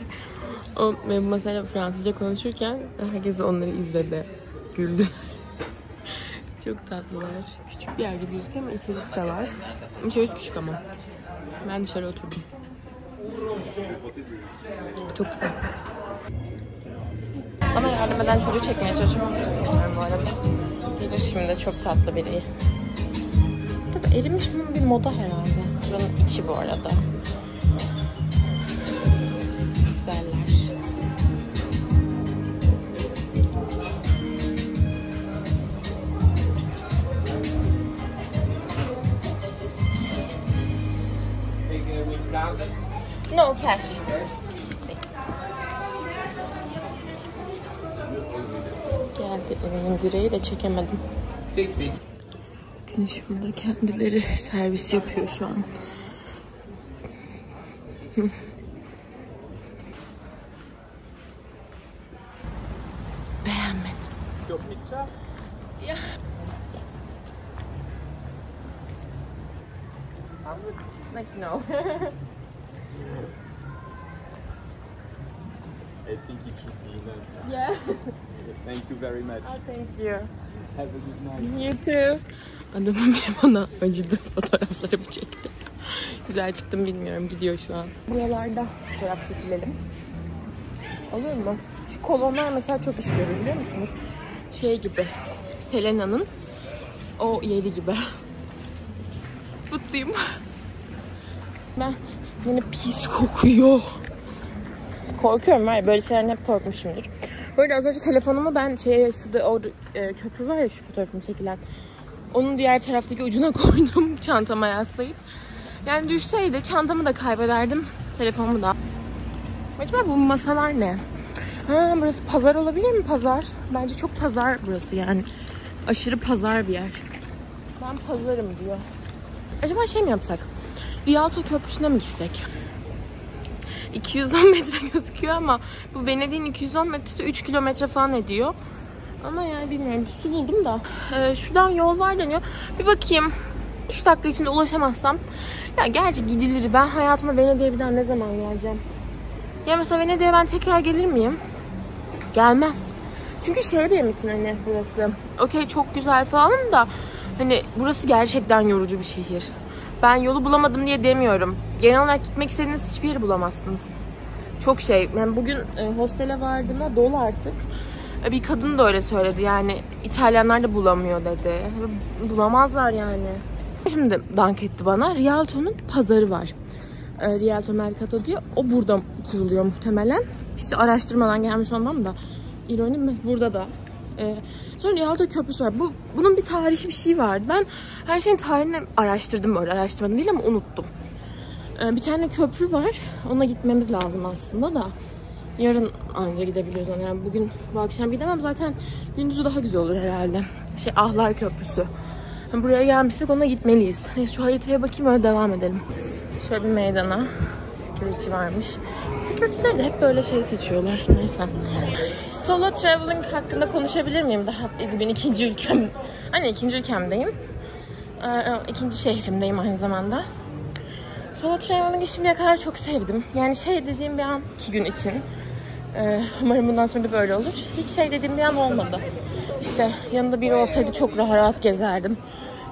O masayla Fransızca konuşurken herkes onları izledi. Güldü. Çok tatlılar. Küçük bir yer gibi gözüküyor ama içerisi de var. İçerisi küçük ama. Ben dışarı oturdum. Çok güzel. Bana yardım eden çocuğu çekmeye çalışıyorum ama çekmiyorum bu arada. Gelir şimdi çok tatlı biri. Tabii erimiş bunun bir moda herhalde. Buranın içi bu arada. Güzeller. No cash. Geldi evimin direği de çekemedim. 60. Bakın şurada kendileri servis yapıyor şu an. Beğenmedim. Your picture? Yeah. Like no. I think it should be enough. Yeah. Thank you very much. Oh, thank you. Have a good night. You too. Adamın biri bana acıdı, fotoğraflarımı çekti. Güzel çıktım bilmiyorum, gidiyor şu an. Buralarda fotoğraf çekilelim. Olur mu? Şu kolonlar mesela çok iş görüyor biliyor musunuz? Şey gibi, Selena'nın o yeri gibi. Mutluyum. Ben yine pis kokuyor. Korkuyorum var ya, böyle şeylerden hep korkmuşumdur. Böyle az önce telefonumu ben şurada o köprü var ya şu fotoğrafımı çekilen. Onun diğer taraftaki ucuna koydum çantama yaslayıp. Yani düşseydi çantamı da kaybederdim, telefonumu da. Acaba bu masalar ne? Ha, burası pazar olabilir mi? Pazar. Bence çok pazar burası yani. Aşırı pazar bir yer. Ben pazarım diyor. Acaba şey mi yapsak? Rialto Köprüsü'ne mi gitsek? 210 metre gözüküyor ama bu Venedik'in 210 metresi 3 kilometre falan ediyor. Ama yani bilmiyorum. Su buldum da. Şuradan yol var deniyor. Bir bakayım. 5 dakika içinde ulaşamazsam. Ya gerçi gidilir. Ben hayatıma Venedik'e bir daha ne zaman geleceğim? Ya mesela Venedik'e ben tekrar gelir miyim? Gelmem. Çünkü şey benim için hani burası. Okey çok güzel falan da hani burası gerçekten yorucu bir şehir. Ben yolu bulamadım diye demiyorum. Genel olarak gitmek istediğiniz hiçbir yeri bulamazsınız. Çok şey. Ben bugün hostele vardığımda dolu artık. Bir kadın da öyle söyledi. Yani İtalyanlar da bulamıyor dedi. Bulamazlar yani. Şimdi dank etti bana. Rialto'nun pazarı var. Rialto Mercato diye. O burada kuruluyor muhtemelen. Hiç araştırmadan gelmiş olmam da. İroni mi? Burada da. Sonra Rialto Köprüsü var. Bunun bir tarihi bir şey vardı. Ben her şeyin tarihini araştırdım böyle. Araştırmadım değil ama unuttum. Bir tane köprü var. Ona gitmemiz lazım aslında da. Yarın anca gidebiliriz ona. Yani bugün bu akşam gidemem. Zaten gündüzü daha güzel olur herhalde. Ahlar Köprüsü. Yani buraya gelmişsek ona gitmeliyiz. Neyse şu haritaya bakayım öyle devam edelim. Şöyle bir meydana. Security varmış. Security'ler de hep böyle şey seçiyorlar. Neyse. Solo traveling hakkında konuşabilir miyim? Daha bugün ikinci ülkem. Hani ikinci ülkemdeyim. İkinci şehrimdeyim aynı zamanda. Solo traveling'i şimdiye kadar çok sevdim. Yani şey dediğim bir an 2 gün için. Umarım bundan sonra da böyle olur. Hiç şey dediğim bir an olmadı. İşte yanında biri olsaydı çok rahat gezerdim.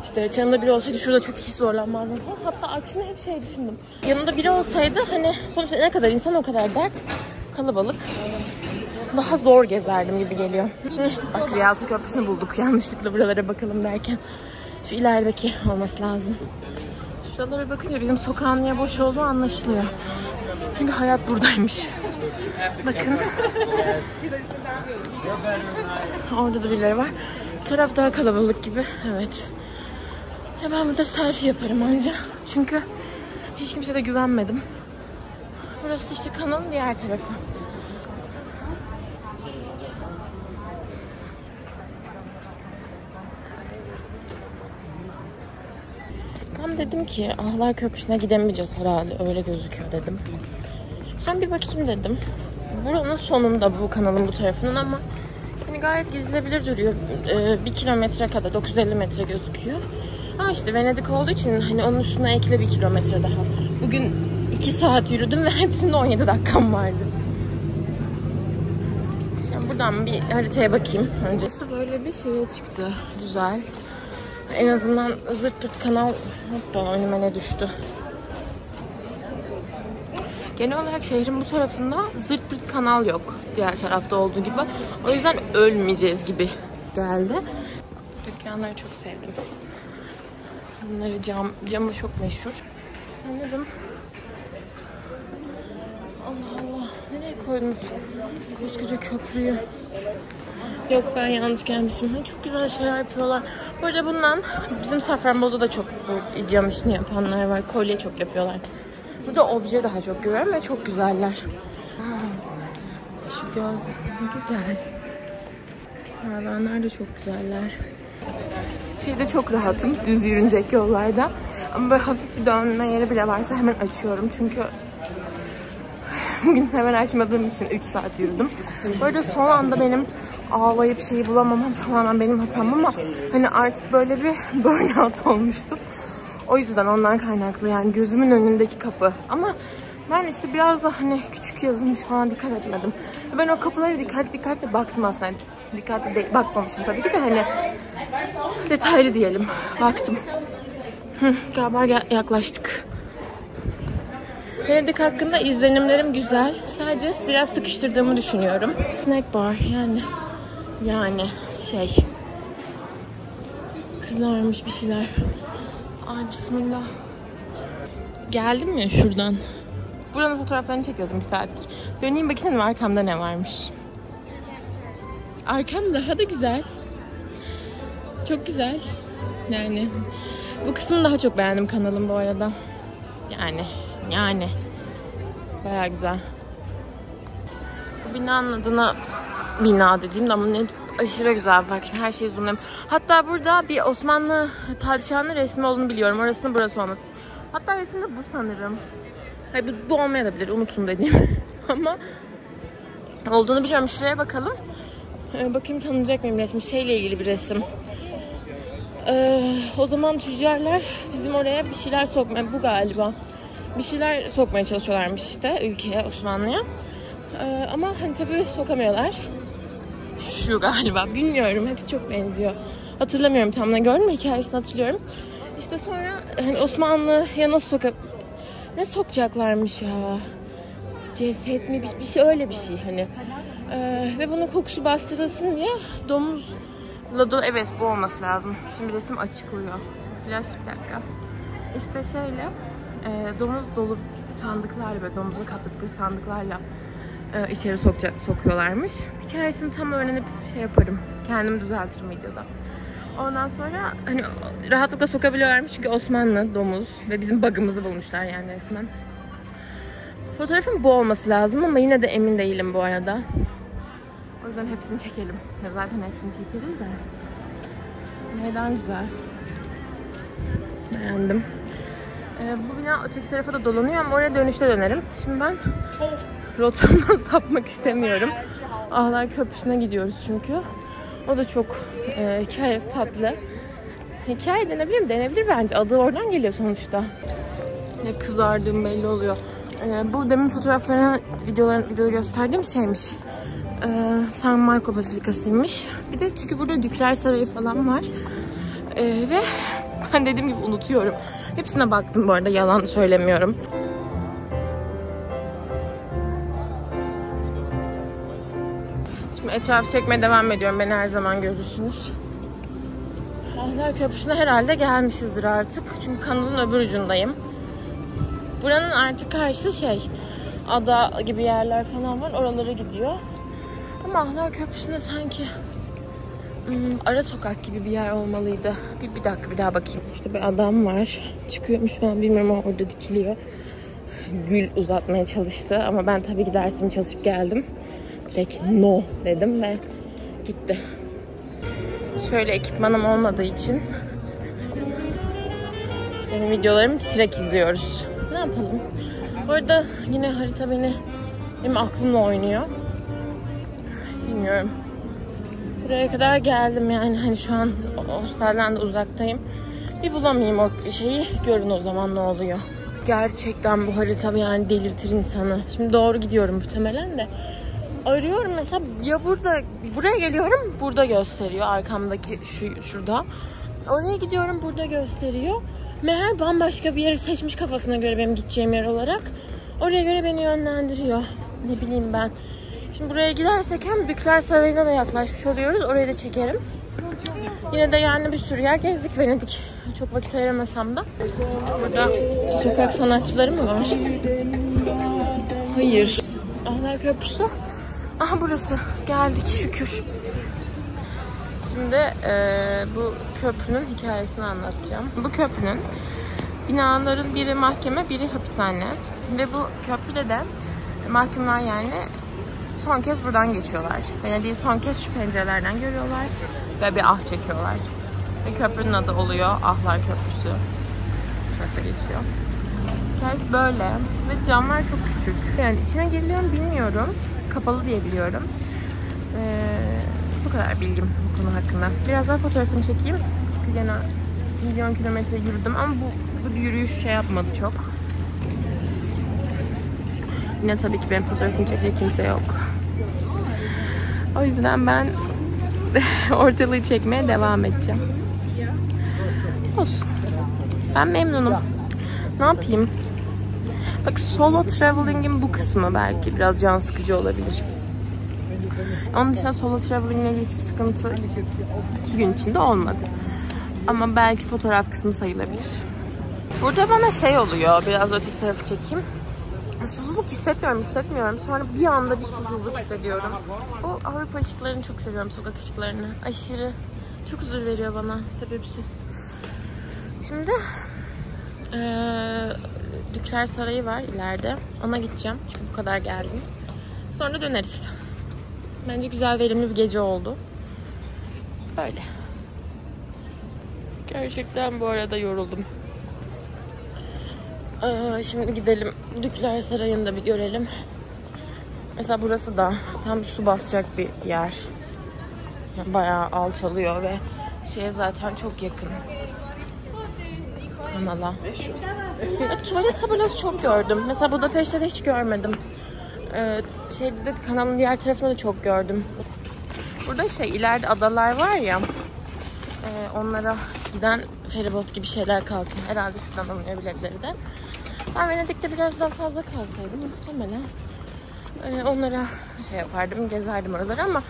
İşte yanında biri olsaydı şurada çok hiç zorlanmazdım. Hatta aksine hep şey düşündüm. Yanında biri olsaydı hani sonuçta ne kadar insan o kadar dert. Kalabalık. Daha zor gezerdim gibi geliyor. Bak Rialto Köprüsü'nü bulduk. Yanlışlıkla buralara bakalım derken. Şu ilerideki olması lazım. Şuralara bakınca bizim sokağın niye boş olduğu anlaşılıyor. Çünkü hayat buradaymış. Bakın. Orada da birileri var. Bu taraf daha kalabalık gibi. Evet. Ben burada selfie yaparım anca. Çünkü hiç kimseye de güvenmedim. Burası işte kanalın diğer tarafı. Tam dedim ki Ahlar Köprüsü'ne gidemeyeceğiz herhalde. Öyle gözüküyor dedim. Sonra bir bakayım dedim. Buranın sonunda bu kanalın bu tarafının ama hani gayet gezilebilir duruyor. 1 kilometre kadar 950 metre gözüküyor. İşte Venedik olduğu için hani onun üstüne ekle 1 kilometre daha. Bugün 2 saat yürüdüm ve hepsinde 17 dakikam vardı. Şimdi buradan bir haritaya bakayım. Öncesi böyle bir şeye çıktı. Güzel. En azından zırt pırt kanal hoppa önüme ne düştü. Genel olarak şehrin bu tarafında zırt pırt kanal yok. Diğer tarafta olduğu gibi. O yüzden ölmeyeceğiz gibi geldi. Dükkanları çok sevdim. Bunları camı çok meşhur. Sanırım Allah Allah nereye koydunuz koskoca köprüyü? Yok ben yanlış gelmişim. Çok güzel şeyler yapıyorlar. Bu arada bundan bizim Safranbolu'da da çok bu cam işini yapanlar var. Kolye çok yapıyorlar. Burada obje daha çok görüyorum ve çok güzeller. Şu göz ne güzel. Hayvanlar da çok güzeller. Şeyde çok rahatım düz yürünecek yollarda. Ama böyle hafif bir dönme yeri bile varsa hemen açıyorum. Çünkü bugün hemen açmadığım için 3 saat yürüdüm. Böyle son anda benim ağlayıp şeyi bulamamam tamamen benim hatam ama hani artık böyle bir burnout olmuştum. O yüzden ondan kaynaklı yani gözümün önündeki kapı. Ama ben işte biraz da hani küçük yazılmış falan dikkat etmedim. Ben o kapılara dikkatli baktım aslında. Dikkatli bakmamışım tabii ki de hani detaylı diyelim. Baktım. Galiba yaklaştık. Venedik hakkında izlenimlerim güzel. Sadece biraz sıkıştırdığımı düşünüyorum. Snack bar yani şey kızarmış bir şeyler. Ay bismillah. Geldim ya şuradan. Buranın fotoğraflarını çekiyordum bir saattir. Döneyim bakayım arkamda ne varmış. Arkam daha da güzel. Çok güzel. Yani bu kısmını daha çok beğendim kanalım bu arada. Yani bayağı güzel. Bu binanın adına bina dediğimde ama ne aşırı güzel. Bak her şeyi zoomlayayım. Hatta burada bir Osmanlı padişahının resmi olduğunu biliyorum. Orasının burası olması. Hatta resim de bu sanırım. Hayır bu olmayabilir. Unutun dediğim. Ama olduğunu biliyorum. Şuraya bakalım. Bakayım tanınacak mıyım resmi. Şeyle ilgili bir resim. O zaman tüccarlar bizim oraya bir şeyler sokmaya, bu galiba. Bir şeyler sokmaya çalışıyorlarmış işte ülkeye, Osmanlı'ya. Ama hani tabii sokamıyorlar. Şu galiba. Bilmiyorum. Hepsi çok benziyor. Hatırlamıyorum tam ne gördüm. Hikayesini hatırlıyorum. İşte sonra hani Osmanlı'ya nasıl ne sokacaklarmış ya? Ceset mi? Bir şey öyle bir şey hani. Ve bunun kokusu bastırılsın diye domuzla dolu. Evet bu olması lazım. Şimdi resim açık oluyor. Flash bir dakika. İşte şeyle domuz dolu sandıklarla böyle domuzun katladıkları sandıklarla içeri sokuyorlarmış. Hikayesini tam öğrenip şey yaparım. Kendim düzeltirim videoda. Ondan sonra hani rahatlıkla sokabiliyorlarmış çünkü Osmanlı domuz ve bizim bug'ımızı bulmuşlar yani resmen. Fotoğrafın bu olması lazım ama yine de emin değilim bu arada. O yüzden hepsini çekelim. Ya zaten hepsini çekeriz de. Neden güzel. Beğendim. Bu bina öteki tarafa da dolanıyor ama oraya dönüşte dönerim. Şimdi ben rotamdan sapmak istemiyorum. Ahlar Köprüsü'ne gidiyoruz çünkü. O da çok hikayesi tatlı. Hikaye denebilir mi? Denebilir bence. Adı oradan geliyor sonuçta. Ne kızardığım belli oluyor. Bu demin fotoğraflarına, videoda gösterdiğim şeymiş. San Marco Bazilikası'ymış. Bir de çünkü burada Dükler Sarayı falan var. Ve ben dediğim gibi unutuyorum. Hepsine baktım bu arada, yalan söylemiyorum. Şimdi etrafı çekmeye devam ediyorum. Beni her zaman görürsünüz. Ahlar Köprüsü'ne herhalde gelmişizdir artık. Çünkü kanalın öbür ucundayım. Buranın artık karşısı ada gibi yerler falan var. Oralara gidiyor. Ama Ahlar Köprüsü'ne sanki ara sokak gibi bir yer olmalıydı. Bir dakika, bir daha bakayım. İşte bir adam var. Çıkıyormuş şu an, bilmiyorum ama orada dikiliyor. Gül uzatmaya çalıştı ama ben tabii ki dersimi çalışıp geldim. Direkt no dedim ve gitti. Şöyle ekipmanım olmadığı için benim videolarımı titrek izliyoruz. Ne yapalım? Bu arada yine harita benim aklımla oynuyor. Bilmiyorum. Buraya kadar geldim yani, hani şu an hostelden de uzaktayım. Bir bulamayayım o şeyi, görün o zaman ne oluyor. Gerçekten bu harita yani delirtir insanı. Şimdi doğru gidiyorum muhtemelen de. Arıyorum mesela, ya buraya geliyorum, burada gösteriyor arkamdaki şurada. Oraya gidiyorum, burada gösteriyor. Meğer bambaşka bir yeri seçmiş kafasına göre benim gideceğim yer olarak. Oraya göre beni yönlendiriyor. Ne bileyim ben. Şimdi buraya gidersek hem Dükler Sarayı'na da yaklaşmış oluyoruz. Orayı da çekerim. Yine de yani bir sürü yer gezdik Venedik. Çok vakit ayıramasam da. Burada sokak sanatçıları mı var? Hayır. Ahlar Köprüsü. Aha burası. Geldik şükür. Şimdi bu köprünün hikayesini anlatacağım. Bu köprünün binaların biri mahkeme, biri hapishane. Ve bu köprüde de mahkumlar yani son kez buradan geçiyorlar. Venedik'i son kez şu pencerelerden görüyorlar ve bir ah çekiyorlar. Ve köprünün adı oluyor Ahlar Köprüsü. Şöyle geçiyor. Hikayesi böyle. Ve camlar çok küçük. Yani içine giriliyor mu bilmiyorum. Kapalı diye biliyorum. Bu kadar bilgim bu konu hakkında. Biraz daha fotoğrafını çekeyim. Çünkü gene milyon kilometre yürüdüm ama bu yürüyüş yapmadı çok. Yine tabii ki benim fotoğrafımı çekecek kimse yok. O yüzden ben ortalığı çekmeye devam edeceğim. Olsun. Ben memnunum. Ne yapayım? Bak, solo traveling'in bu kısmı belki biraz can sıkıcı olabilir. Onun dışında solo traveling'le ilgili hiçbir sıkıntı 2 gün içinde olmadı. Ama belki fotoğraf kısmı sayılabilir. Burada bana oluyor. Biraz öteki tarafı çekeyim. Susuzluk hissetmiyorum. Sonra bir anda bir susuzluk hissediyorum. Bu Avrupa ışıklarını çok seviyorum, sokak ışıklarını. Aşırı. Çok huzur veriyor bana, sebepsiz. Şimdi Dükler Sarayı var ileride. Ona gideceğim çünkü bu kadar geldim. Sonra döneriz. Bence güzel, verimli bir gece oldu. Böyle. Gerçekten bu arada yoruldum. Şimdi gidelim Dükler Sarayı'nı da bir görelim. Mesela burası da tam su basacak bir yer. Yani bayağı alçalıyor ve şeye zaten çok yakın. Kanala. Tuvalet tabelası çok gördüm. Mesela Budapeşte'de de hiç görmedim. Şeyde de kanalın diğer tarafında da çok gördüm. Burada ileride adalar var ya. Onlara giden feribot gibi şeyler kalkıyor. Herhalde şuradan alınıyor biletleri de. Ben Venedik'te biraz daha fazla kalsaydım muhtemelen onlara yapardım, gezerdim oraları ama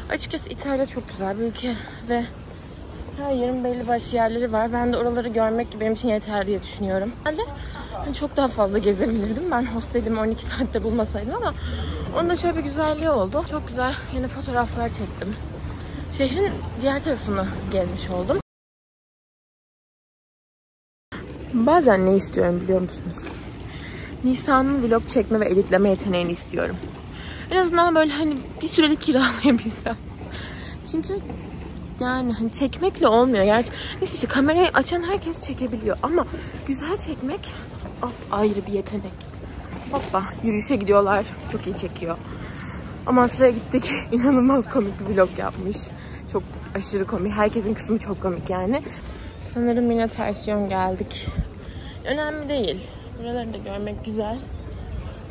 açıkçası İtalya çok güzel bir ülke ve her yerin belli başlı yerleri var. Ben de oraları görmek benim için yeter diye düşünüyorum. Ben de çok daha fazla gezebilirdim. Ben hostelimi 12 saatte bulmasaydım ama onun da şöyle bir güzelliği oldu. Çok güzel yine fotoğraflar çektim. Şehrin diğer tarafını gezmiş oldum. Bazen ne istiyorum biliyor musunuz? Nisa'nın vlog çekme ve editleme yeteneğini istiyorum. En azından böyle bir sürelik kiralayabilsem. Çünkü yani çekmekle olmuyor. Gerçi neyse kamerayı açan herkes çekebiliyor ama güzel çekmek ayrı bir yetenek. Hoppa, yürüyüşe gidiyorlar. Çok iyi çekiyor. Amasya'ya gittik. İnanılmaz komik bir vlog yapmış. Çok aşırı komik. Herkesin kısmı çok komik yani. Sanırım yine ters yön geldik. Önemli değil. Buraları da görmek güzel.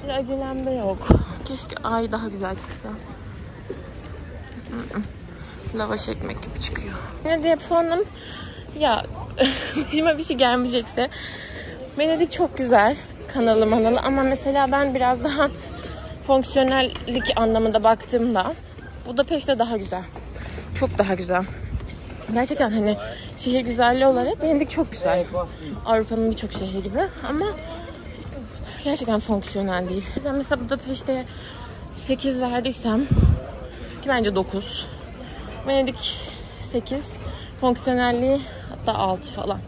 Bir acelem de yok. Keşke ay daha güzel çıksa. Lavaş ekmek gibi çıkıyor. Venedik puanım ya başıma bir şey gelmeyecekse Venedik çok güzel kanalı ama mesela ben biraz daha fonksiyonellik anlamında baktığımda Budapeşte daha güzel. Çok daha güzel. Gerçekten hani şehir güzelliği olarak Venedik çok güzel. Avrupa'nın birçok şehri gibi ama gerçekten fonksiyonel değil. Mesela Budapeşte'ye 8 verdiysem ki bence 9. Venedik 8. Fonksiyonelliği hatta 6 falan.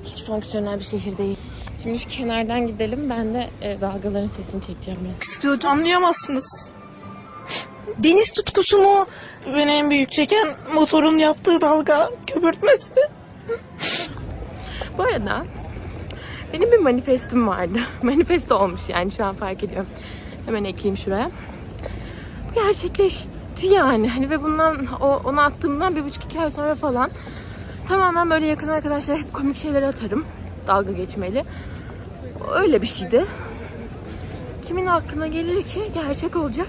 Hiç fonksiyonel bir şehir değil. Şimdi şu kenardan gidelim. Ben de dalgaların sesini çekeceğim biraz. İstiyordu, anlayamazsınız. Deniz tutkusu mu? Beni en büyük çeken motorun yaptığı dalga köpürtmesi. Bu arada benim bir manifestim vardı. Manifesto olmuş yani şu an fark ediyorum. Hemen ekleyeyim şuraya. Bu gerçekleşti yani. Hani ve bundan onu attığımdan 1,5-2 ay sonra falan tamamen böyle yakın arkadaşlar hep komik şeyleri atarım. Dalga geçmeli. Öyle bir şeydi. Kimin aklına gelir ki gerçek olacak?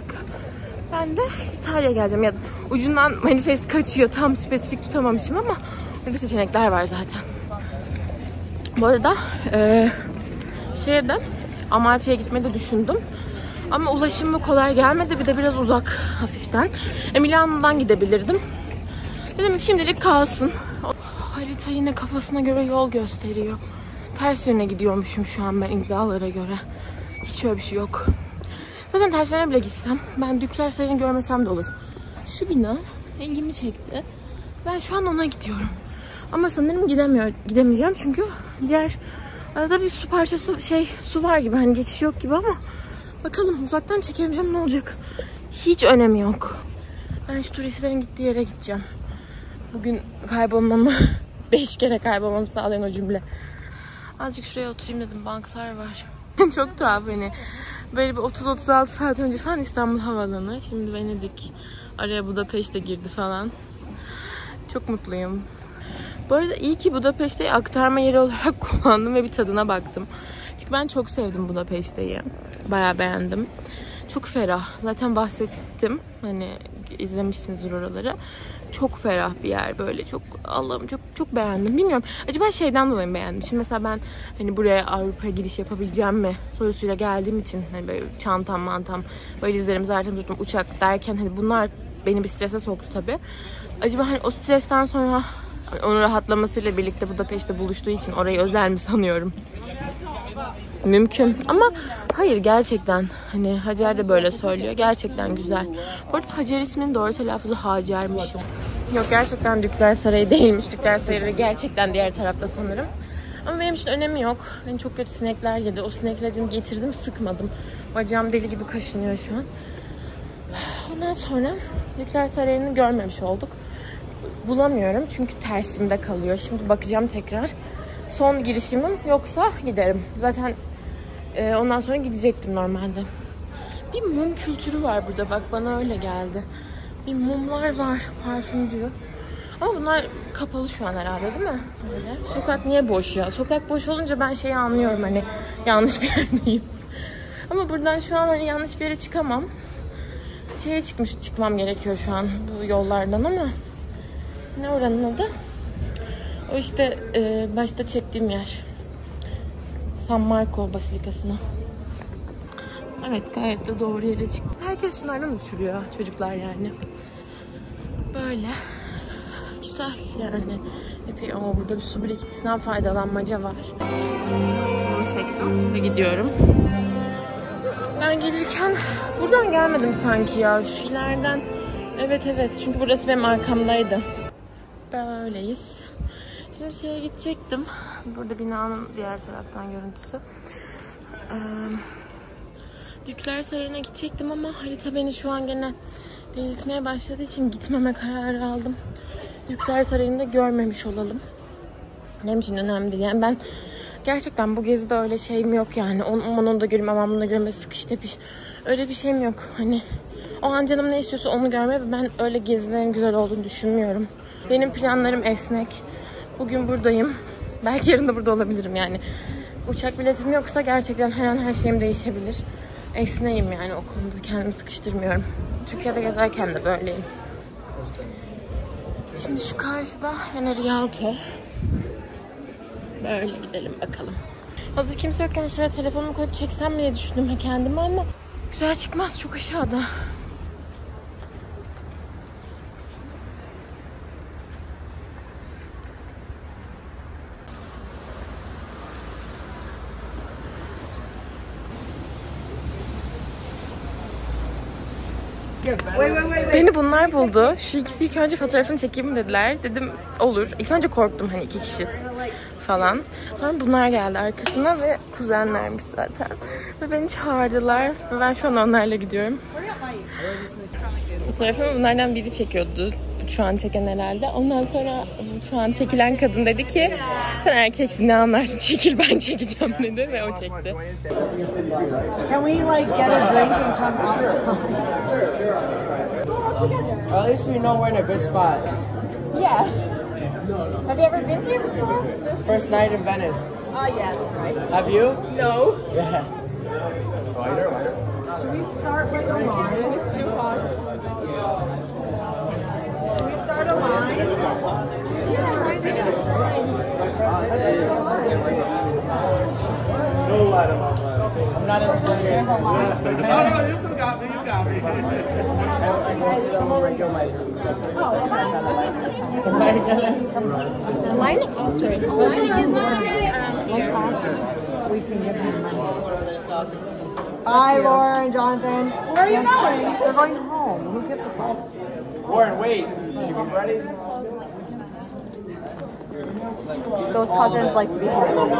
Ben de İtalya'ya geleceğim. Ya ucundan manifest kaçıyor. Tam spesifik tutamamışım ama öyle seçenekler var zaten. Bu arada şehirde Amalfi'ye gitmeyi de düşündüm. Ama ulaşımı kolay gelmedi. Bir de biraz uzak hafiften. Milano'dan gidebilirdim. Dedim şimdilik kalsın. Harita yine kafasına göre yol gösteriyor. Ters yöne gidiyormuşum şu an ben iddialara göre. Hiç öyle bir şey yok. Zaten ters yöne bile gitsem ben Dükler Sarayı'nı görmesem de olur. Şu bina ilgimi çekti. Ben şu an ona gidiyorum. Ama sanırım gidemeyeceğim çünkü diğer arada bir su parçası su var gibi hani geçiş yok gibi ama bakalım uzaktan çekemeyeceğim ne olacak. Hiç önemi yok. Ben şu turistlerin gittiği yere gideceğim. Bugün kaybolmamı 5 kere kaybolmamı sağlayan o cümle. Azıcık şuraya oturayım dedim. Banklar var. Çok tuhaf hani. Böyle bir 30-36 saat önce falan İstanbul Havaalanı. Şimdi Venedik. Araya Budapeşte girdi falan. Çok mutluyum. Bu arada iyi ki Budapeşte'yi aktarma yeri olarak kullandım ve bir tadına baktım. Çünkü ben çok sevdim Budapeşte'yi. Bayağı beğendim. Çok ferah. Zaten bahsettim. Hani izlemişsinizdir oraları. Çok ferah bir yer böyle. Çok Allah'ım çok beğendim. Bilmiyorum. Acaba şeyden dolayı mı beğendim? Şimdi mesela ben hani buraya Avrupa'ya giriş yapabileceğim mi sorusuyla geldiğim için hani böyle çantam, mantam, valizlerimi zaten tuttum, uçak derken hani bunlar beni bir strese soktu tabii. Acaba hani o stresten sonra onun rahatlamasıyla birlikte Budapeşte buluştuğu için orayı özel mi sanıyorum? Mümkün. Ama hayır gerçekten hani Hacer de böyle söylüyor. Gerçekten güzel. Bu arada Hacer isminin doğru telaffuzu Hacer'miş. Yok gerçekten Dükler Sarayı değilmiş. Dükler Sarayı gerçekten diğer tarafta sanırım. Ama benim için önemi yok. Beni çok kötü sinekler yedi. O sinek ilacını getirdim sıkmadım. Bacağım deli gibi kaşınıyor şu an. Ondan sonra Dükler Sarayı'nı görmemiş olduk. Bulamıyorum çünkü tersimde kalıyor. Şimdi bakacağım tekrar. Son girişimim yoksa giderim. Zaten ondan sonra gidecektim normalde. Bir mum kültürü var burada. Bak bana öyle geldi. Bir mumlar var. Parfümcü. Ama bunlar kapalı şu an herhalde değil mi? Böyle. Sokak niye boş ya? Sokak boş olunca ben şeyi anlıyorum hani yanlış bir yerdeyim. Ama buradan şu an hani yanlış bir yere çıkamam. Şeye çıkmam gerekiyor şu an bu yollardan ama ne oranın adı? O işte başta çektiğim yer. San Marco Basilikası'na. Evet gayet de doğru yere çıktım. Herkes şunlardan uçuruyor çocuklar yani. Böyle. Güzel yani. Epey ama burada bir su birikintisinden faydalanmaca var. Bunu çektim ve gidiyorum. Ben gelirken buradan gelmedim sanki ya. Şu ileriden. Evet çünkü burası benim arkamdaydı. Böyleyiz. Şimdi şeye gidecektim. Burada binanın diğer taraftan görüntüsü. Dükler Sarayı'na gidecektim ama harita beni şu an gene delirtmeye başladığı için gitmeme kararı aldım. Dükler Sarayı'nı da görmemiş olalım. Benim için önemli değil. Yani ben gerçekten bu gezide öyle şeyim yok yani. Onu da göreyim, aman bunu da görme, sıkış tepiş. Öyle bir şeyim yok. Hani o an canım ne istiyorsa onu görmeye ve ben öyle gezilerin güzel olduğunu düşünmüyorum. Benim planlarım esnek. Bugün buradayım. Belki yarın da burada olabilirim yani. uçak biletim yoksa gerçekten her an her şeyim değişebilir. Esneyim yani, o konuda kendimi sıkıştırmıyorum. Türkiye'de gezerken de böyleyim. Şimdi şu karşıda yine Rialto. Böyle gidelim bakalım. Hazır kimse yokken şuraya telefonumu koyup çeksem mi diye düşündüm kendime ama güzel çıkmaz, çok aşağıda. Beni bunlar buldu. Şu ikisi ilk önce fotoğrafını çekeyim dediler. Dedim olur. İlk önce korktum, hani 2 kişi falan. Sonra bunlar geldi arkasına ve kuzenlermiş zaten. Ve beni çağırdılar ve ben şu an onlarla gidiyorum. Fotoğrafımı bunlardan biri çekiyordu. Şu an çeken herhalde. Ondan sonra şu an çekilen kadın dedi ki sen erkeksin, ne anlarsın, çekil ben çekeceğim dedi ve o çekti. Can we like get a drink and come outside? At least we know we're in a good spot. Yeah. Have you ever been here before? First night in Venice. Oh yeah, that's right. Have you? No. Yeah. Should we start like a line? It's too hot. Should we start a line? Yeah, I think it's fine. I'm not as familiar. No, you still got me. You got me. I'm over here, my. Lining? Oh, sorry. Lining is not really Let's ask him. We can give him money. Bye, Lauren, Jonathan. Where are you going? They're going home. Who gives a fuck? Lauren, wait. Should we ready? Those cousins like to be home.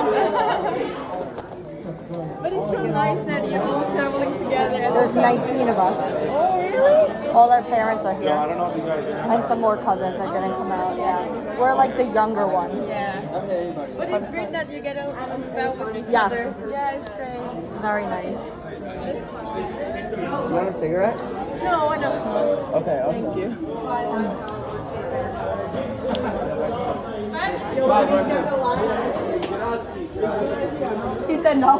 But it's so nice that you're all traveling together. There's 19 of us. Oh, really? All our parents are here. And some more cousins that didn't come out, yeah. We're like the younger ones. Yeah. But it's great that you get on well with each Yes. other. Yeah, it's great. Very nice. You want a cigarette? No, I don't smoke. Okay, awesome. Thank you. He said no.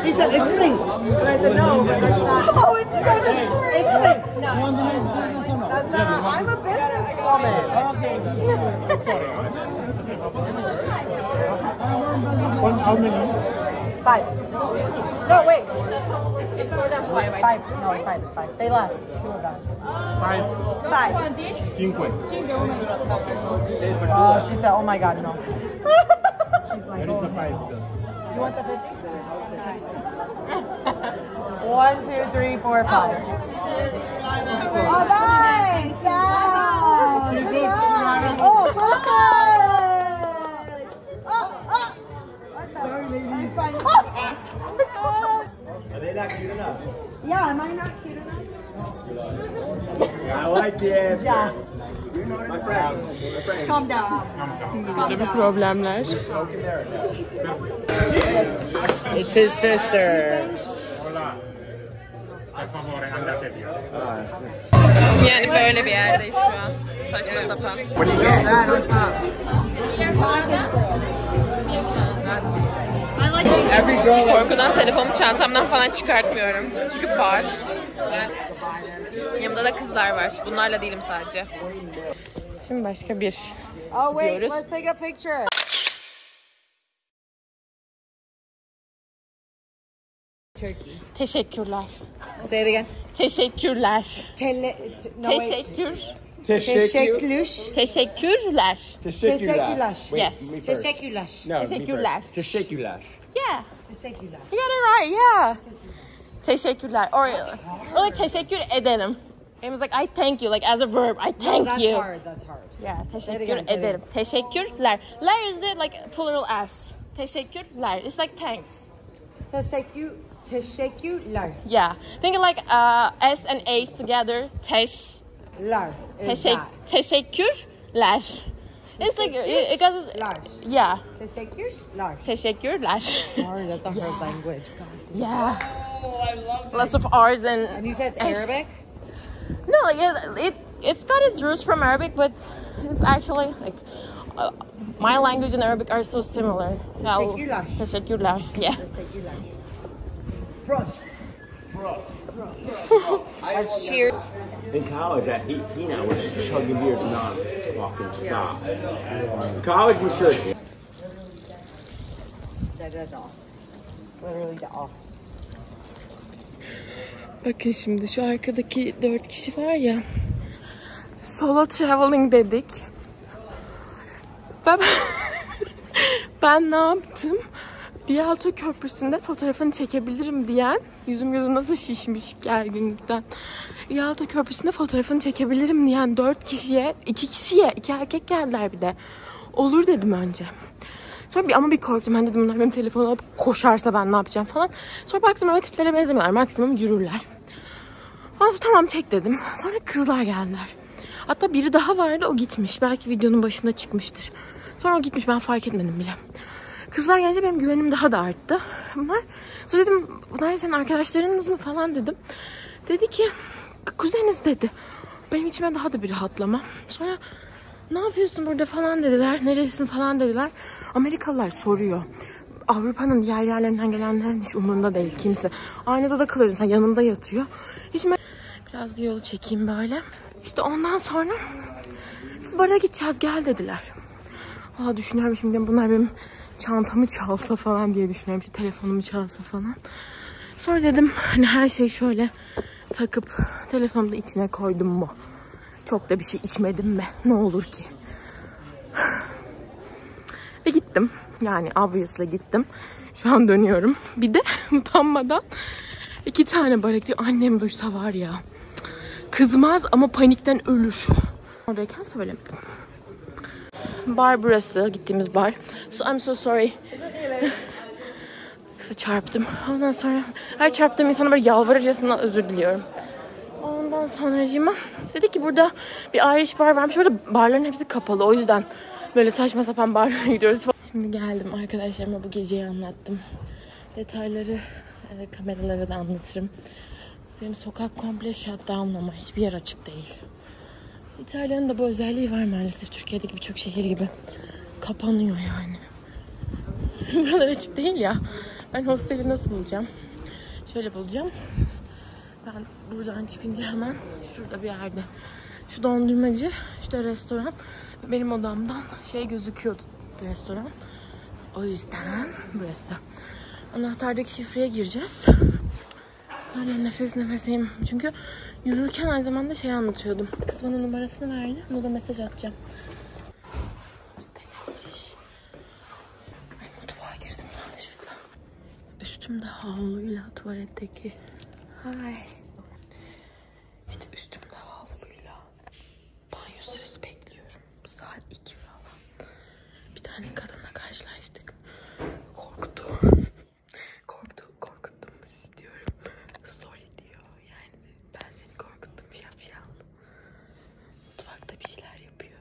He said it's free. And I said no, but that's not. Oh, it's free. It's free. No. That's not. I'm a business woman. How many? 5. No, wait. It's more than 5. 5. No, it's 5. It's 5. They left. 2 of them. 5. 5. 5. Oh, she said, oh my God, no. She's like, Where is oh, the 5? you want the 50? 1, 2, 3, 4, 5. Oh, bye! Ciao! Good night! Oh, perfect! Oh! Sorry, lady. It's fine. Are they not cute enough? Yeah, am I not cute enough? I like it. Yeah. My friend. Calm down. Burada bir problemler. It's his sister. Yani böyle bir yerdeyiz şu an. Saçma sapan. Korkudan telefonumu çantamdan falan çıkartmıyorum. Çünkü bar. Yanımda da kızlar var. Bunlarla değilim sadece. Şimdi başka bir Oh, wait. gidiyoruz. Let's take a picture. Teşekkürler. Say it again. Teşekkürler. Teşekkür. Teşekkürler. Teşekkürler. Teşekkürler. Yes. Teşekkürler. Teşekkürler. Teşekkürler. Yeah. Teşekkürler. You got it right, yeah. Teşekkürler. Or like teşekkür ederim. It was like I thank you, like as a verb. I thank That's you. hard. That's hard. Yeah, teşekkür again, say it ederim. Teşekkürler. Ler is the like plural s. Teşekkürler. It's like thanks. Teşekkürler. Yeah. Think of like s and h together. Teşekkürler. It's like it goes. Yeah. Teşekkürler. Teşekkürler. Sorry, that's a hard language. Yeah. Oh, I love that. Lots of R's and. And you said Arabic? No, like it's got its roots from Arabic, but it's actually like My language and Arabic are so similar. Teşekkürler. Teşekkürler. Yeah. Teşekkürler. Let's cheer. In college at 18, I was chugging beers non-fucking stop. College was sure. That's off. Literally off. Bakın şimdi şu arkadaki 4 kişi var ya. Solo traveling dedik. Ben ne yaptım? Rialto Köprüsü'nde fotoğrafını çekebilirim diyen, yüzüm gözüm nasıl şişmiş gerginlikten. Rialto Köprüsü'nde fotoğrafını çekebilirim diyen 4 kişiye, 2 erkek geldiler bir de. Olur dedim önce. Sonra ama bir korktum. Ben dedim bunlar benim telefonu alıp koşarsa ben ne yapacağım falan. Sonra baktım öyle tiplere benzemiyorlar. Maksimum yürürler. Sonra tamam çek dedim. Sonra kızlar geldiler. Hatta biri daha vardı, o gitmiş. Belki videonun başında çıkmıştır. Sonra o gitmiş, ben fark etmedim bile. Kızlar gelince benim güvenim daha da arttı. Sonra dedim bunlar senin arkadaşlarınız mı falan dedim. Dedi ki kuzeniz dedi. Benim içime daha da bir rahatlama. Sonra ne yapıyorsun burada falan dediler. Neresin falan dediler. Amerikalılar soruyor. Avrupa'nın diğer yerlerinden gelenlerin hiç umurunda değil kimse. Aynı da kalıyorsun, sen yanında yatıyor. Biraz da yol çekeyim böyle. İşte ondan sonra biz bara gideceğiz gel dediler. Valla düşünüyorum şimdi bunlar benim çantamı çalsa falan diye düşünüyorum. İşte telefonumu çalsa falan. Sonra dedim hani her şeyi şöyle takıp telefonumu da içine koydum mu? Çok da bir şey içmedim mi? Ne olur ki? Ve gittim. Yani obviously gittim. Şu an dönüyorum. Bir de utanmadan 2 tane bara gidiyor. Annem duysa var ya. Kızmaz ama panikten ölür. Oradayken söylemedim. Bar burası. Gittiğimiz bar. So I'm so sorry. Kısa çarptım. Ondan sonra her çarptığım insana böyle yalvarırcasına özür diliyorum. Ondan sonracığıma dedi ki burada bir Irish bar varmış. Burada barların hepsi kapalı. O yüzden böyle saçma sapan barlara gidiyoruz. Şimdi geldim arkadaşlarıma bu geceyi anlattım. Detayları kameralara da anlatırım. Senin sokak komple shutdown ama hiçbir yer açık değil. İtalya'nın da bu özelliği var maalesef. Türkiye'deki birçok şehir gibi. Kapanıyor yani. Buralar açık değil ya. Ben hosteli nasıl bulacağım? Şöyle bulacağım. Ben buradan çıkınca hemen şurada bir yerde. Şu dondurmacı, işte restoran. Benim odamdan gözüküyordu restoran. O yüzden burası. Anahtardaki şifreye gireceğiz. Böyle nefes nefeseyim. Çünkü yürürken aynı zamanda anlatıyordum. Kız bana numarasını verdi. Ona da mesaj atacağım. Ay, mutfağa girdim yanlışlıkla. Üstümde havluyla tuvaletteki. Hay. İşte üstümde havluyla banyo sırası bekliyorum. Saat 2 falan. Bir tane kadınla karşılaştık. Korktu. Korkuttum sizi diyorum. Sorry diyor. Yani ben seni korkuttum şapşal. Mutfakta bir şeyler yapıyor.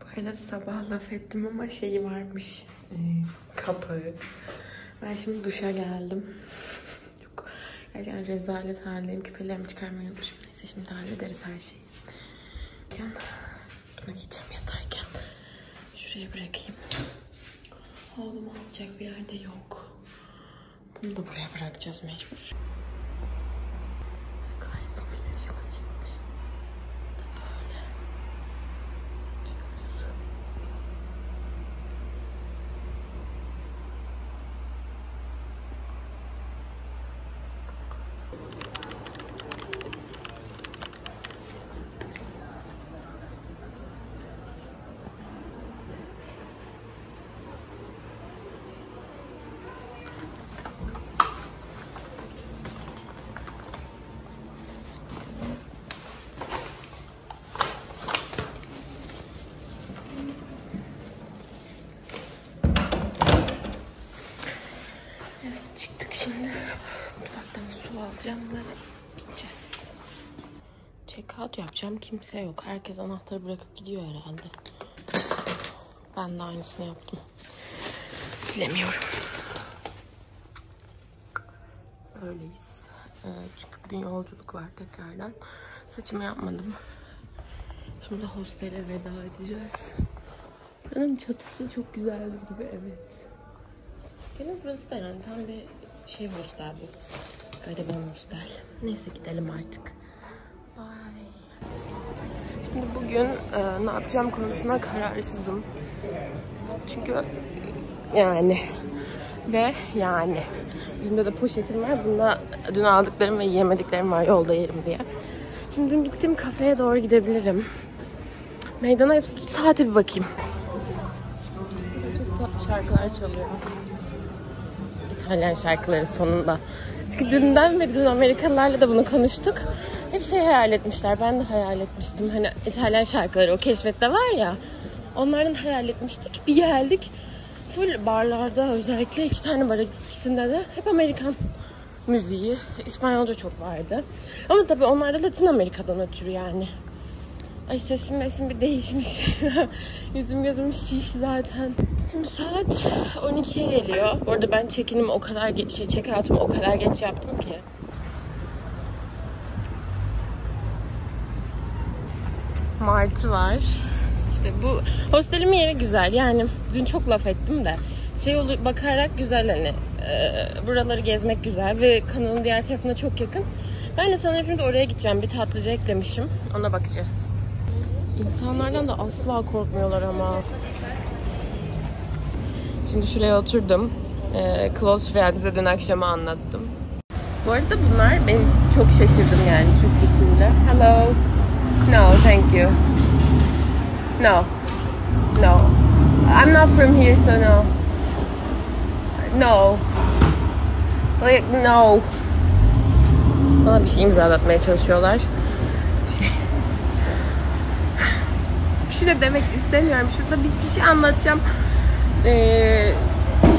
Bu arada sabah laf ettim ama varmış. Kapağı. Ben şimdi duşa geldim. Gerçekten rezalet haldeyim. Küpelerimi çıkarmayı unutmuşum. Neyse şimdi hallederiz her şeyi. Bunu giyeceğim yatarken. Şuraya bırakayım. Havlumu asacak bir yerde yok. Bunu da buraya bırakacağız mecbur. Kahretsin flaşım açılmış. Böyle. Çıktık şimdi. Mutfaktan su alacağım ve gideceğiz. Check out yapacağım. Kimse yok. Herkes anahtarı bırakıp gidiyor herhalde. Ben de aynısını yaptım. Bilemiyorum. Öyleyiz. Çünkü bugün yolculuk var tekrardan. Saçımı yapmadım. Şimdi hostele veda edeceğiz. Buranın çatısı çok güzeldi gibi, evet. Gene burası da yani tam bir şey hostel bu. Gariban hostel. Neyse gidelim artık. Bye. Şimdi bugün ne yapacağım konusunda kararsızım. Çünkü yani elimde de poşetim var. Bunda dün aldıklarım ve yiyemediklerim var, yolda yerim diye. Şimdi dün gittiğim kafeye doğru gidebilirim. Meydana saate bir bakayım. Çok tatlı şarkılar çalıyor. İtalyan şarkıları sonunda. Çünkü dünden beri dün Amerikalılarla da bunu konuştuk. Hep şey hayal etmişler. Ben de hayal etmiştim. Hani İtalyan şarkıları o keşfette var ya. Onlardan hayal etmiştik. Bir geldik. Full barlarda, özellikle 2 tane bar, ikisinde de hep Amerikan müziği. İspanyolca çok vardı. Ama tabii onlar da Latin Amerika'dan ötürü yani. Ay sesim bir değişmiş. Yüzüm gözüm şiş zaten. Şimdi saat 12'ye geliyor. Bu arada ben check-in'imi o kadar check-out'umu o kadar geç yaptım ki. Martı var. İşte bu hostelimin yeri güzel. Yani dün çok laf ettim de bakarak güzel, hani buraları gezmek güzel ve kanalın diğer tarafına çok yakın. Ben de sanırım şimdi oraya gideceğim. Bir tatlıcı eklemişim. Ona bakacağız. İnsanlardan da asla korkmuyorlar ama. Şimdi şuraya oturdum. Close Friends'e dün akşama anlattım. Bu arada bunlar, ben çok şaşırdım yani Türk kültürüyle. Hello. No, thank you. No. No. I'm not from here, so no. No. Like, no. Bana bir şey imzalatmaya çalışıyorlar. Bir şey de demek istemiyorum. Şurada bir şey anlatacağım.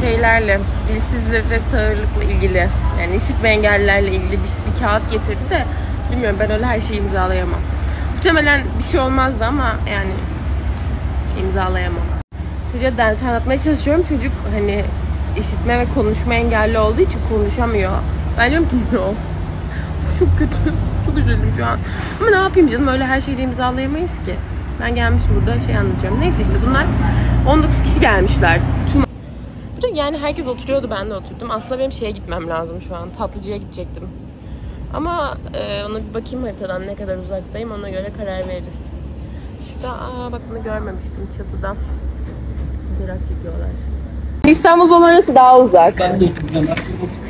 Şeylerle, dilsizlik ve sağırlıkla ilgili. Yani işitme engellilerle ilgili bir kağıt getirdi de bilmiyorum, ben öyle her şeyi imzalayamam. Muhtemelen bir şey olmazdı ama yani imzalayamam. Çocuğa ders anlatmaya çalışıyorum. Çocuk hani işitme ve konuşma engelli olduğu için konuşamıyor. Ben diyorum ki no. Çok kötü. Çok üzüldüm şu an. Ama ne yapayım canım, öyle her şeyi de imzalayamayız ki. Ben gelmişim burada şey anlatıyorum. Neyse işte bunlar 19 kişi gelmişler. Burada yani herkes oturuyordu, ben de oturdum. Aslında benim şeye gitmem lazım şu an. Tatlıcıya gidecektim. Ama ona bir bakayım haritadan ne kadar uzaktayım, ona göre karar veririz. Şurada bak bunu görmemiştim, çatıdan. Fotoğraf çekiyorlar. İstanbul Bolonya'sı daha uzak.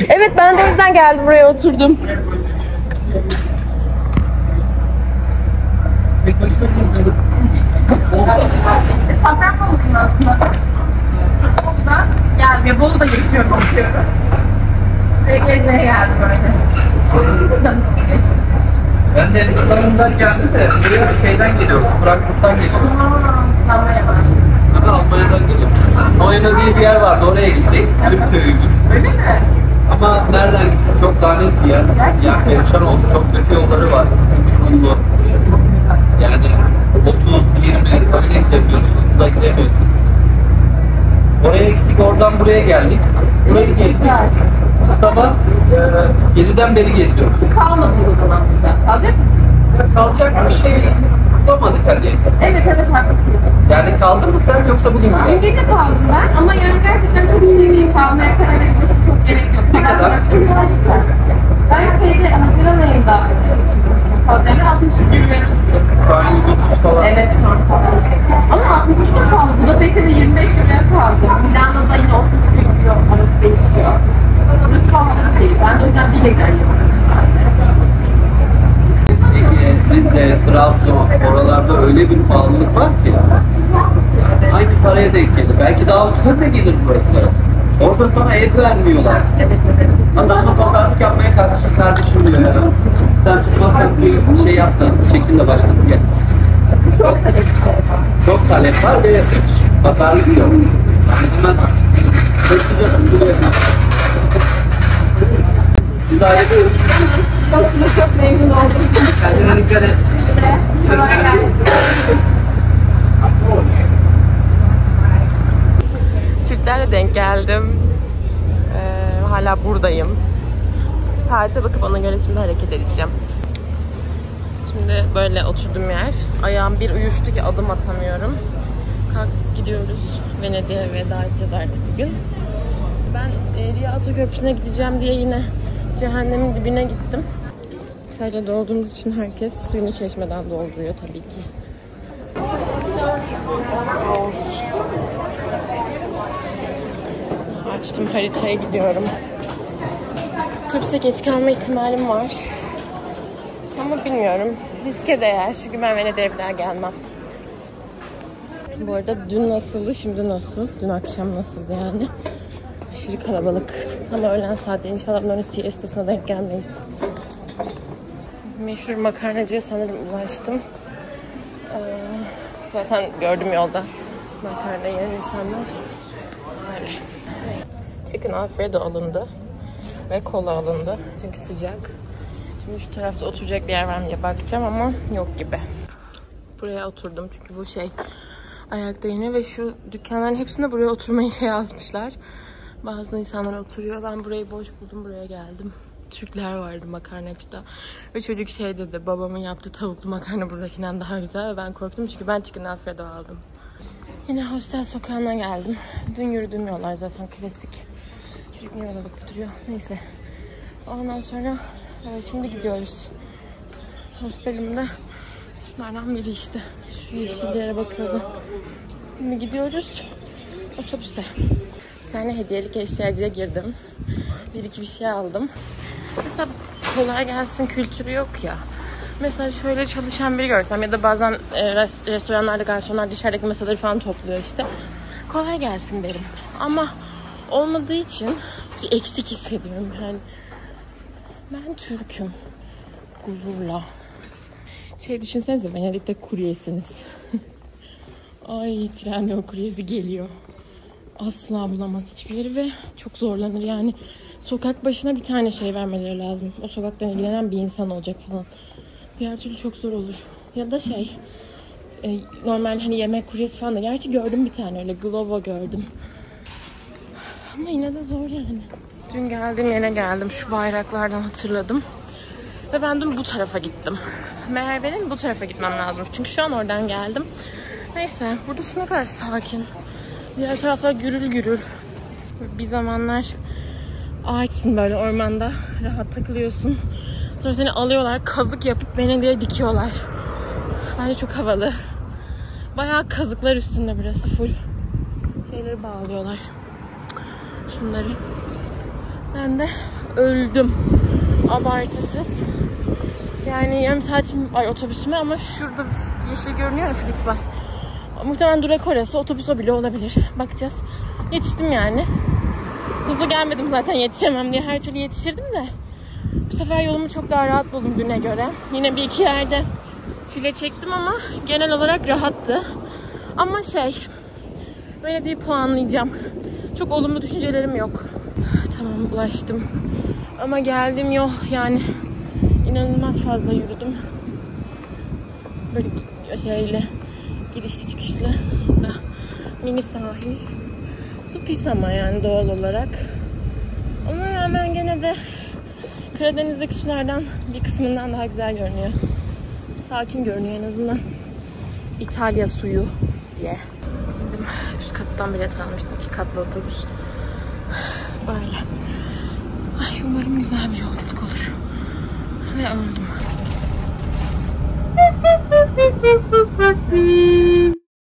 Evet, ben de o yüzden geldim buraya oturdum. Safranbolu'yum aslında. Bolu'da geldim. Bolu'da geçiyorum, bakıyorum. Ve gezmeye geldim böyle. Ben de İstanbul'dan geldim de buraya şeyden geliyorum, Frankfurt'tan geliyorum. Almanya'dan geliyorum. Moyna diye bir yer vardı, oraya gittik. Türk köyüymüş. Öyle mi? Ama nereden gittik? Çok lanet bir yer. Ya perişan oldu. Çok kötü yolları var. Uçurumlu. Yani 30-20 öyle gidemiyorsunuz, hızla gidemiyorsunuz. Oraya gittik, oradan buraya geldik. Burayı gezdik. Sabah 7'den beri geziyoruz. Kalmadı o zaman burada. Kalacak mısın? Kalacak bir şey bulamadık hadi. Evet haklısın. Yani kaldın mı sen yoksa bugün mü? Dün gece kaldım ben ama yani gerçekten çok bir şey değil. Kalmaya karar verilmesi çok gerek yok. Ne kadar? Ben Haziran ayında kalacağım. 60 gün. Şu an 130 falan. Evet şu an kaldım. Ama 60 gün kaldı. Budapeşte de 25 gün kaldı. Milano'da yine 30 gün arası değişiyor. Burası kalmadı bir şey. Ben de o yüzden bir gece Rize, Trabzon, oralarda öyle bir pahalılık var ki aynı paraya denk gelir. Belki daha ucuza da gelir burası. Orada sana ev vermiyorlar. Adamla pazarlık yapmaya kalkmışsın, kardeşim diyor ya. Sen tutmazsan bir şey yaptın, bu şekilde başkası gelsin. Çok talep var ve pazarlık yok. Yani hemen hızlıca buluyor. Biz ayrılıyoruz. çok memnun oldum. Kendine dikkat et. Türklerle denk geldim. Hala buradayım. Saate bakıp ona göre şimdi hareket edeceğim. Şimdi böyle oturduğum yer. Ayağım bir uyuştu ki adım atamıyorum. kalktık gidiyoruz. Venedik'e veda edeceğiz artık bugün. Ben Rialto Köprüsü'ne gideceğim diye yine cehennemin dibine gittim. İtalya'da olduğumuz için herkes suyunu çeşmeden dolduruyor tabii ki. Açtım haritaya gidiyorum. Otobüse geç kalma ihtimalim var. Ama bilmiyorum. Riske değer. Çünkü ben Venedik'e bir daha gelmem. Bu arada dün nasıldı, şimdi nasıl? Dün akşam nasıldı yani? Aşırı kalabalık. Tam öğlen saati. İnşallah bunların siestasına denk gelmeyiz. Meşhur makarnacıya sanırım ulaştım. Zaten gördüm yolda. Makarna yiyen insanlar. Öyle. Chicken Alfredo alındı. Ve kola alındı. Çünkü sıcak. Şimdi şu tarafta oturacak bir yer var mı diye bakacağım ama yok gibi. Buraya oturdum çünkü bu ayakta yine ve şu dükkanların hepsinde buraya oturmayı yazmışlar. Bazı insanlar oturuyor. Ben burayı boş buldum. Buraya geldim. Türkler vardı makarnacıda. Ve çocuk dedi, babamın yaptığı tavuklu makarna buradakinden daha güzel. Ve ben korktum çünkü ben Chicken Alfredo aldım. Yine hostel sokağına geldim. Dün yürüdüğüm yollar zaten klasik. Çocuk niye bana bakıp duruyor? Neyse. Ondan sonra şimdi gidiyoruz. Hostelimde şunlardan biri işte. Şu yeşil yere bakıyordu. Şimdi gidiyoruz otobüse. Bir tane hediyelik eşyacıya girdim. Bir iki bir şey aldım. Mesela kolay gelsin kültürü yok ya. Mesela şöyle çalışan biri görsem ya da bazen restoranlarda garsonlar dışarıdaki masaları falan topluyor işte. Kolay gelsin derim. Ama olmadığı için bir eksik hissediyorum yani. Ben Türk'üm. Gururla. Düşünsenize Venedik'te kuryesiniz. Ay Trendyol kuryesi geliyor. Asla bulamaz hiçbir yeri ve çok zorlanır yani. Sokak başına bir tane şey vermeleri lazım. O sokaktan ilgilenen bir insan olacak falan. Diğer türlü çok zor olur. Ya da normal hani yemek kuryesi falan da. Gerçi gördüm bir tane öyle. Glovo gördüm. Ama yine de zor yani. Dün geldiğim yere geldim. Şu bayraklardan hatırladım. Ve ben dün bu tarafa gittim. Meğer benim bu tarafa gitmem lazım. Çünkü şu an oradan geldim. Neyse. Burası ne kadar sakin. Diğer taraflar gürül gürül. Bir zamanlar ağaçsın böyle ormanda. Rahat takılıyorsun. Sonra seni alıyorlar. Kazık yapıp Venedik'e dikiyorlar. Bence çok havalı. Bayağı kazıklar üstünde burası full. Şeyleri bağlıyorlar. Şunları. Ben de öldüm. Abartısız. Yani yarım saatim var otobüsüme ama şurada yeşil görünüyor ya Flixbus. Muhtemelen durak orası. Otobüs o bile olabilir. Bakacağız. Yetiştim yani. Hızlı gelmedim zaten yetişemem diye. Her türlü yetişirdim de. Bu sefer yolumu çok daha rahat buldum düne göre. Yine bir iki yerde çile çektim ama genel olarak rahattı. Ama böyle değil puanlayacağım. Çok olumlu düşüncelerim yok. Tamam ulaştım. Ama geldiğim yol yani inanılmaz fazla yürüdüm. Böyle girişli çıkışlı da mini sahil. Su pis ama yani doğal olarak. Ona rağmen gene de Karadeniz'deki sulardan bir kısmından daha güzel görünüyor. Sakin görünüyor en azından. İtalya suyu diye. Şimdi üst kattan bilet almıştım. 2 katlı otobüs. Böyle. Ay umarım güzel bir yolculuk olur. Ve öldüm.